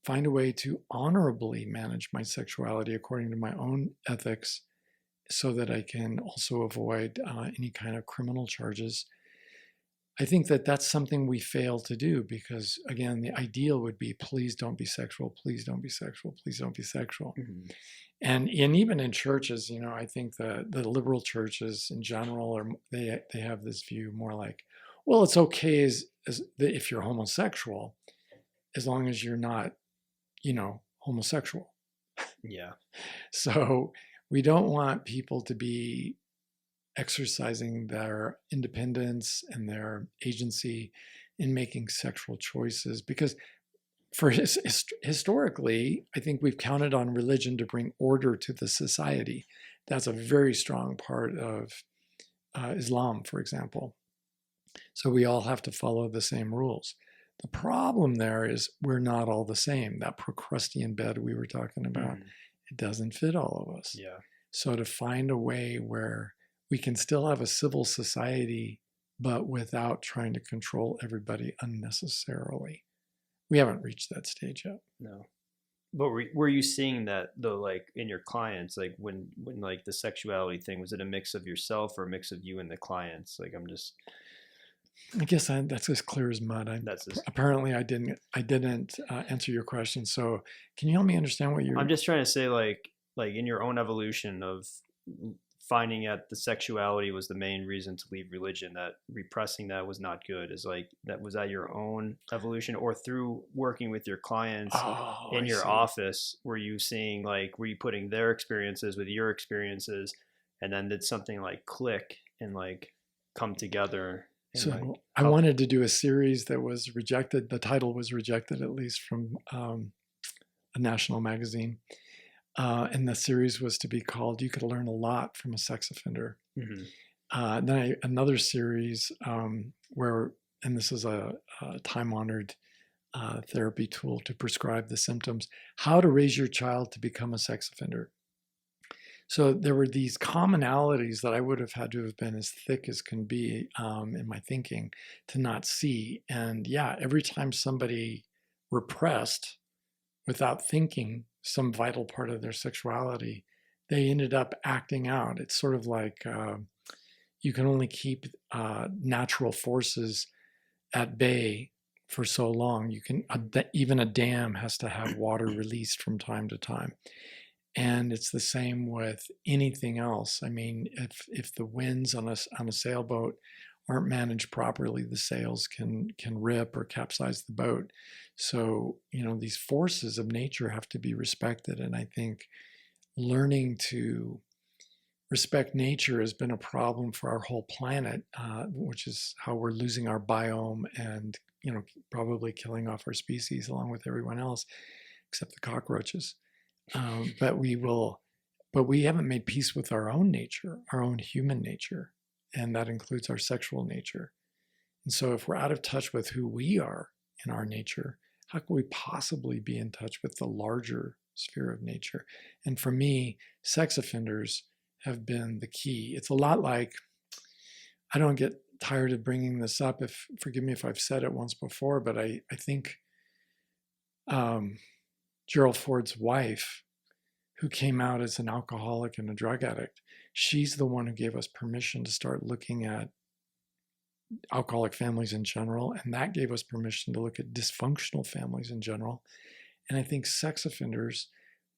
find a way to honorably manage my sexuality according to my own ethics, so that I can also avoid any kind of criminal charges. I think that that's something we fail to do because, again, the ideal would be please don't be sexual, please don't be sexual, please don't be sexual. Mm-hmm. And even in churches, I think the liberal churches in general they have this view more like, well, it's okay if you're homosexual, as long as you're not, homosexual. Yeah. So we don't want people to be exercising their independence and their agency in making sexual choices because historically, I think we've counted on religion to bring order to the society. That's a very strong part of Islam, for example. So we all have to follow the same rules. The problem there is we're not all the same. That Procrustean bed we were talking about, it doesn't fit all of us. Yeah. So to find a way where we can still have a civil society, but without trying to control everybody unnecessarily. We haven't reached that stage yet. No. But were you seeing that though, like in your clients, like when like the sexuality thing, was it a mix of yourself or a mix of you and the clients? Like I guess that's as clear as mud. Apparently I didn't answer your question. So can you help me understand what you're? I'm just trying to say, like in your own evolution of finding out the sexuality was the main reason to leave religion, that repressing that was not good, is like that, was that your own evolution, or through working with your clients in your office, were you seeing, like, were you putting their experiences with your experiences, and then did something like click and like come together? So like, I wanted to do a series that was rejected. The title was rejected, at least from a national magazine. And the series was to be called "You Could Learn a Lot from a Sex Offender." Mm-hmm. Then another series where, and this is a time-honored therapy tool to prescribe the symptoms, how to raise your child to become a sex offender. So there were these commonalities that I would have had to have been as thick as can be in my thinking to not see. And yeah, every time somebody repressed without thinking some vital part of their sexuality, they ended up acting out. It's sort of like you can only keep natural forces at bay for so long. Even a dam has to have water released from time to time. And it's the same with anything else. I mean, if the winds on a sailboat aren't managed properly, the sails can rip or capsize the boat. So, these forces of nature have to be respected. And I think learning to respect nature has been a problem for our whole planet, which is how we're losing our biome and, probably killing off our species along with everyone else, except the cockroaches. But we haven't made peace with our own nature, our own human nature, and that includes our sexual nature. And so if we're out of touch with who we are in our nature, how can we possibly be in touch with the larger sphere of nature? And for me, sex offenders have been the key. It's a lot like, I don't get tired of bringing this up, forgive me if I've said it once before, but I think Gerald Ford's wife, who came out as an alcoholic and a drug addict, she's the one who gave us permission to start looking at alcoholic families in general, and that gave us permission to look at dysfunctional families in general. And I think sex offenders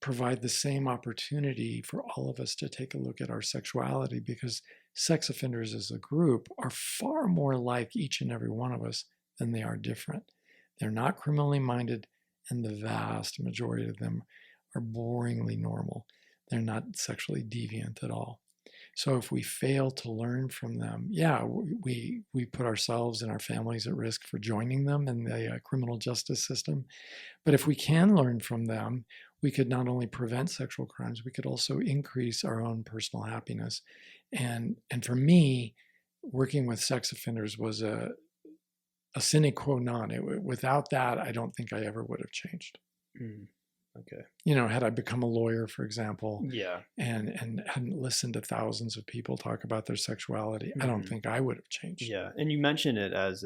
provide the same opportunity for all of us to take a look at our sexuality, because sex offenders as a group are far more like each and every one of us than they are different. They're not criminally minded, and the vast majority of them are boringly normal. They're not sexually deviant at all. So if we fail to learn from them, yeah, we put ourselves and our families at risk for joining them in the criminal justice system. But if we can learn from them, we could not only prevent sexual crimes, we could also increase our own personal happiness. And for me, working with sex offenders was a sine qua non. Without that, I don't think I ever would have changed. Mm. Okay. Had I become a lawyer, for example, yeah, and hadn't listened to thousands of people talk about their sexuality, I don't think I would have changed. Yeah, and you mentioned it as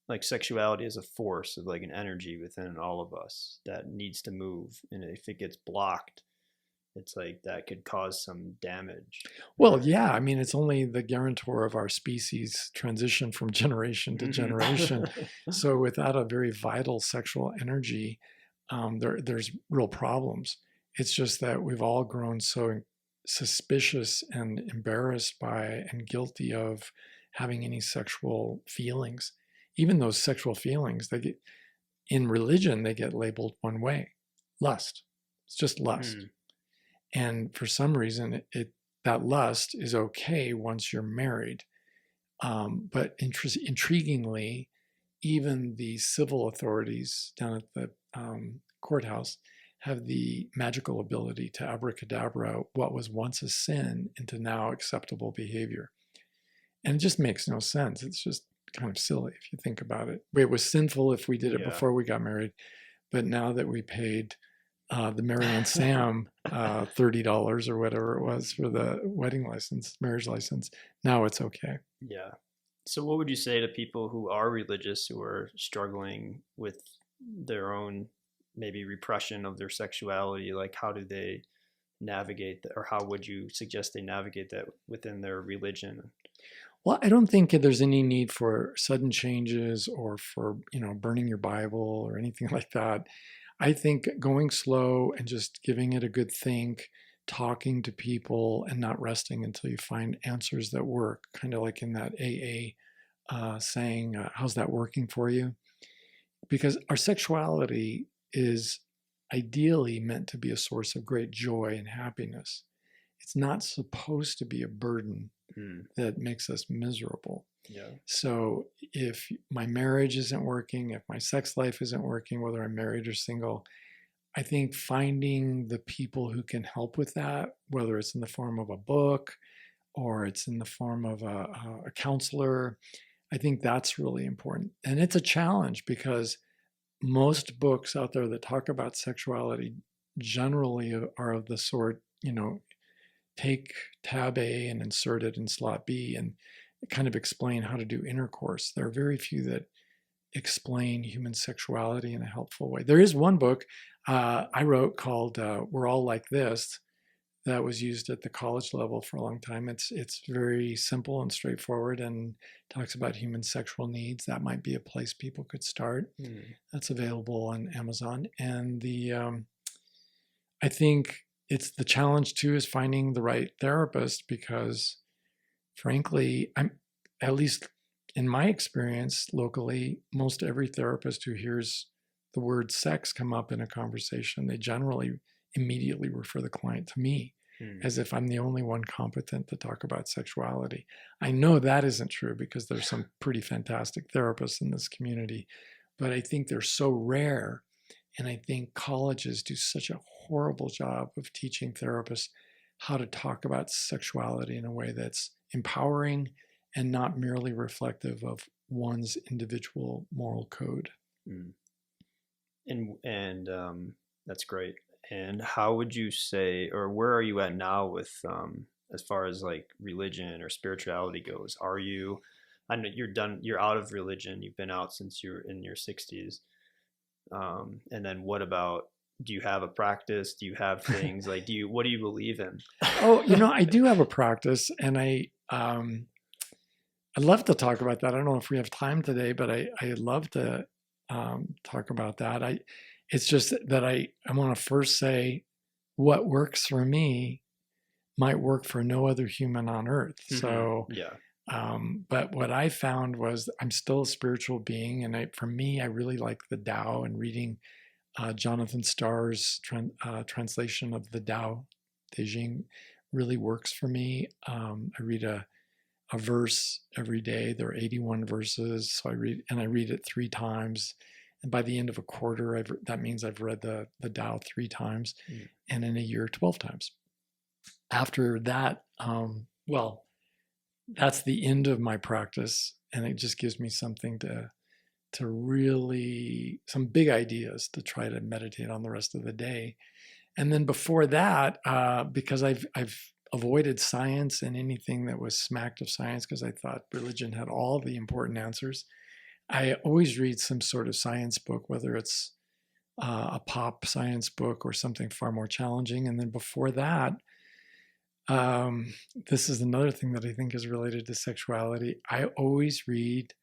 like sexuality as a force of like an energy within all of us that needs to move, and if it gets blocked, it's like that could cause some damage. Well, yeah, I mean, it's only the guarantor of our species transition from generation to generation. Mm-hmm. So without a very vital sexual energy, there's real problems. It's just that we've all grown so suspicious and embarrassed by and guilty of having any sexual feelings. Even those sexual feelings, they get in religion, they get labeled one way: lust. It's just lust. Mm, And for some reason, it that lust is okay once you're married. But intriguingly, even the civil authorities down at the courthouse have the magical ability to abracadabra what was once a sin into now acceptable behavior. And it just makes no sense. It's just kind of silly if you think about it. It was sinful if we did it yeah. before we got married, but now that we paid the Mary and Sam $30 or whatever it was for the wedding license, marriage license, now it's okay. Yeah. So what would you say to people who are religious who are struggling with their own maybe repression of their sexuality? Like how do they navigate that, or how would you suggest they navigate that within their religion? Well, I don't think there's any need for sudden changes or for, burning your Bible or anything like that. I think going slow and just giving it a good think, talking to people and not resting until you find answers that work, kind of like in that AA saying, how's that working for you? Because our sexuality is ideally meant to be a source of great joy and happiness. It's not supposed to be a burden Mm, that makes us miserable. yeah. So if my marriage isn't working, if my sex life isn't working, whether I'm married or single, I think finding the people who can help with that, whether it's in the form of a book or it's in the form of a counselor, I think that's really important. And it's a challenge because most books out there that talk about sexuality generally are of the sort, take tab A and insert it in slot B and kind of explain how to do intercourse. There are very few that explain human sexuality in a helpful way. There is one book I wrote called "We're All Like This" that was used at the college level for a long time. It's very simple and straightforward and talks about human sexual needs. That might be a place people could start. Mm, That's available on Amazon. And I think it's the challenge too is finding the right therapist because frankly, I'm at least in my experience locally, most every therapist who hears the word sex come up in a conversation, they generally immediately refer the client to me mm, as if I'm the only one competent to talk about sexuality. I know that isn't true because there's some pretty fantastic therapists in this community, but I think they're so rare. And I think colleges do such a horrible job of teaching therapists how to talk about sexuality in a way that's empowering and not merely reflective of one's individual moral code. mm. That's great. And how would you say, or where are you at now with as far as like religion or spirituality goes? Are you, I know you're done, you're out of religion, you've been out since you're in your 60s. And then what about, do you have a practice? Do you have things like, what do you believe in? Oh, I do have a practice, and I'd love to talk about that. I don't know if we have time today, but I'd love to talk about that. It's just that I want to first say what works for me might work for no other human on earth. Mm-hmm. So, Yeah. but what I found was I'm still a spiritual being, and for me, I really like the Tao and reading Jonathan Starr's translation of the Tao Te Ching really works for me. I read a verse every day. There are 81 verses, so I read it 3 times. And by the end of a quarter, that means I've read the Tao 3 times, Mm. and in a year 12 times. After that, well, that's the end of my practice, and it just gives me something to really some big ideas to try to meditate on the rest of the day. And then before that, because I've avoided science and anything that was smacked of science because I thought religion had all the important answers, I always read some sort of science book, whether it's a pop science book or something far more challenging. And then before that, this is another thing that I think is related to sexuality. I always read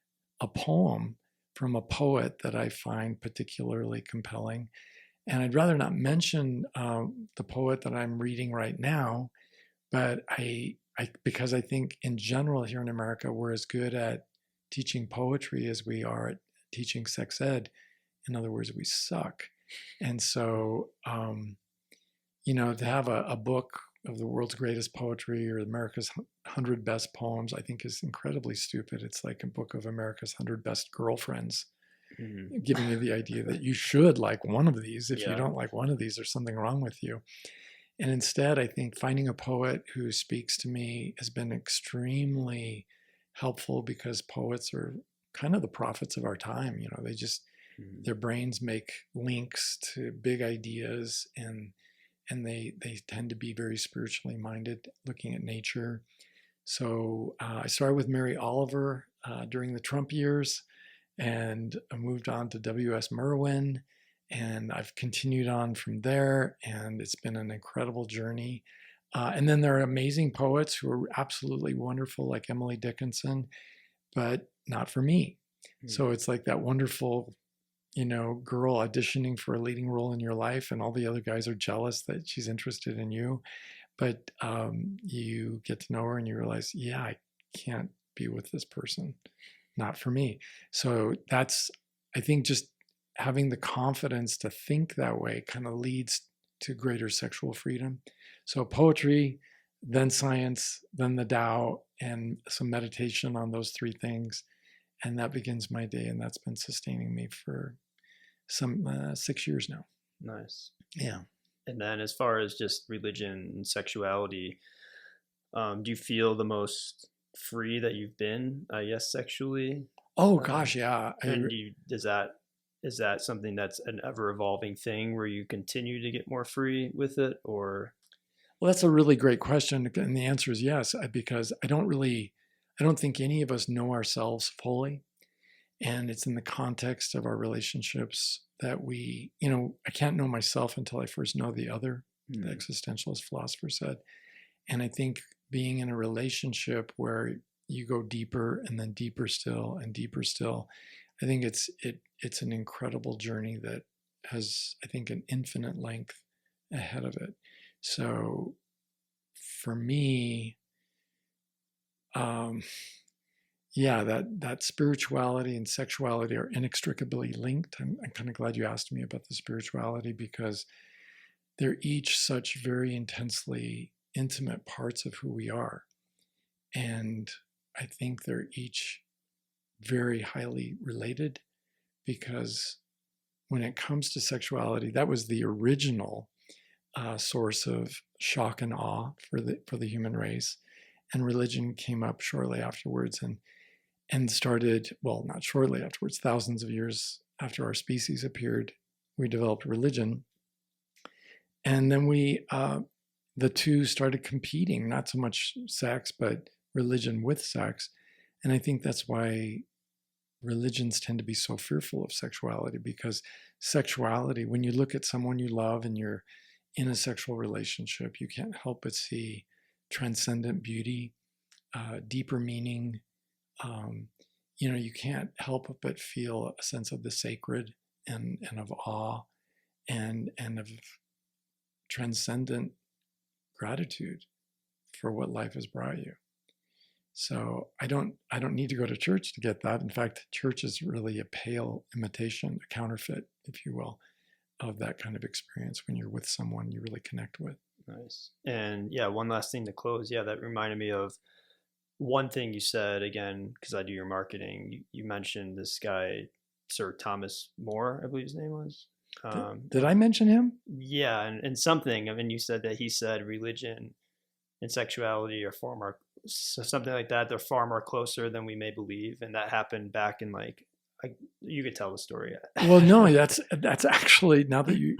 a poem from a poet that I find particularly compelling. And I'd rather not mention the poet that I'm reading right now, but because I think in general here in America, we're as good at teaching poetry as we are at teaching sex ed. In other words, we suck. And so, to have a book of the world's greatest poetry or America's 100 best poems, I think is incredibly stupid. It's like a book of America's 100 best girlfriends, giving you the idea that you should like one of these. If you don't like one of these, there's something wrong with you. And instead, I think finding a poet who speaks to me has been extremely helpful, because poets are kind of the prophets of our time. They just, their brains make links to big ideas, and they tend to be very spiritually minded, looking at nature. So I started with Mary Oliver during the Trump years, and I moved on to W.S. Merwin, and I've continued on from there, and it's been an incredible journey. And then there are amazing poets who are absolutely wonderful, like Emily Dickinson, but not for me. So it's like that wonderful girl auditioning for a leading role in your life, and all the other guys are jealous that she's interested in you. But you get to know her and you realize, yeah, I can't be with this person. Not for me. So that's, I think, just having the confidence to think that way kind of leads to greater sexual freedom. So poetry, then science, then the Tao, and some meditation on those three things. And that begins my day. And that's been sustaining me for some 6 years now. Nice. Yeah. And then as far as just religion and sexuality, do you feel the most free that you've been, I guess, sexually? Oh gosh, yeah. And is that something that's an ever evolving thing where you continue to get more free with it, or? Well, that's a really great question. And the answer is yes, because I don't think any of us know ourselves fully. And it's in the context of our relationships that I can't know myself until I first know the other, the existentialist philosopher said. And I think being in a relationship where you go deeper and then deeper still and deeper still, I think it's an incredible journey that has, I think, an infinite length ahead of it. So for me, that spirituality and sexuality are inextricably linked. I'm kind of glad you asked me about the spirituality, because they're each such very intensely intimate parts of who we are. And I think they're each very highly related, because when it comes to sexuality, that was the original source of shock and awe for the human race. And religion came up shortly afterwards, and started, well, not shortly afterwards, thousands of years after our species appeared, we developed religion. And then the two started competing, not so much sex, but religion with sex. And I think that's why religions tend to be so fearful of sexuality, because sexuality, when you look at someone you love and you're in a sexual relationship, you can't help but see transcendent beauty, deeper meaning. You can't help but feel a sense of the sacred and of awe and of transcendent gratitude for what life has brought you. So I don't need to go to church to get that. In fact, church is really a pale imitation, a counterfeit, if you will, of that kind of experience when you're with someone you really connect with. Nice. And yeah, one last thing to close. Yeah, that reminded me of one thing you said again, because I do your marketing. You mentioned this guy, Sir Thomas More, I believe his name was. Did I mention him? Yeah, and something. I mean, you said that he said religion and sexuality are far more, something like that. They're far more closer than we may believe, and that happened back in you could tell the story. Well, no, that's actually, now that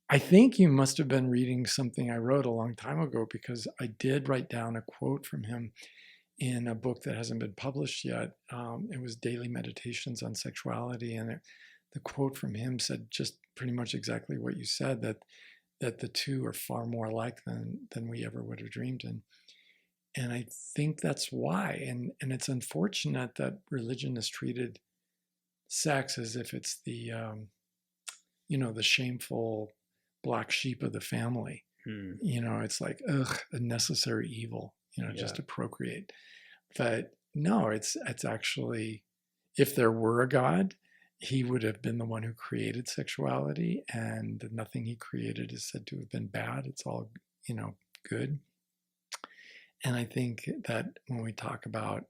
I think you must have been reading something I wrote a long time ago, because I did write down a quote from him in a book that hasn't been published yet. It was Daily Meditations on Sexuality, and the quote from him said just pretty much exactly what you said, that the two are far more alike than we ever would have dreamed. And I think that's why. And it's unfortunate that religion has treated sex as if it's the the shameful black sheep of the family. It's like, ugh, a necessary evil, just to procreate. But no, it's actually, if there were a God, he would have been the one who created sexuality, and nothing he created is said to have been bad. It's all, good. And I think that when we talk about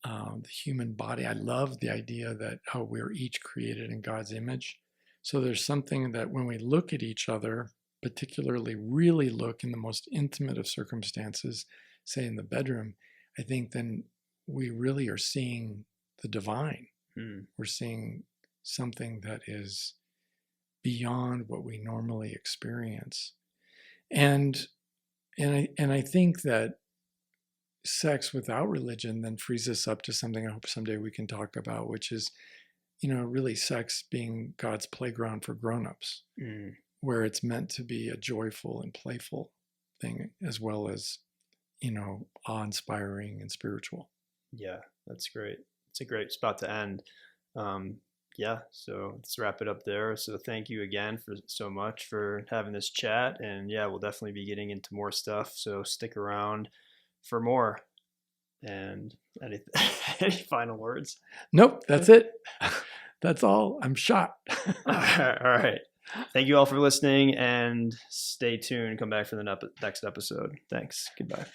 the human body, I love the idea that, we're each created in God's image. So there's something that when we look at each other, particularly really look in the most intimate of circumstances, say in the bedroom, I think then we really are seeing the divine. We're seeing something that is beyond what we normally experience. And I think that sex without religion then frees us up to something I hope someday we can talk about, which is, really sex being God's playground for grown-ups, where it's meant to be a joyful and playful thing, as well as, awe-inspiring and spiritual. Yeah, that's great. It's a great spot to end. Yeah, so let's wrap it up there. So thank you again for so much for having this chat. And yeah, we'll definitely be getting into more stuff. So stick around for more. And any, any final words? Nope, that's it. That's all. I'm shot. All right. Thank you all for listening, and stay tuned. Come back for the next episode. Thanks. Goodbye.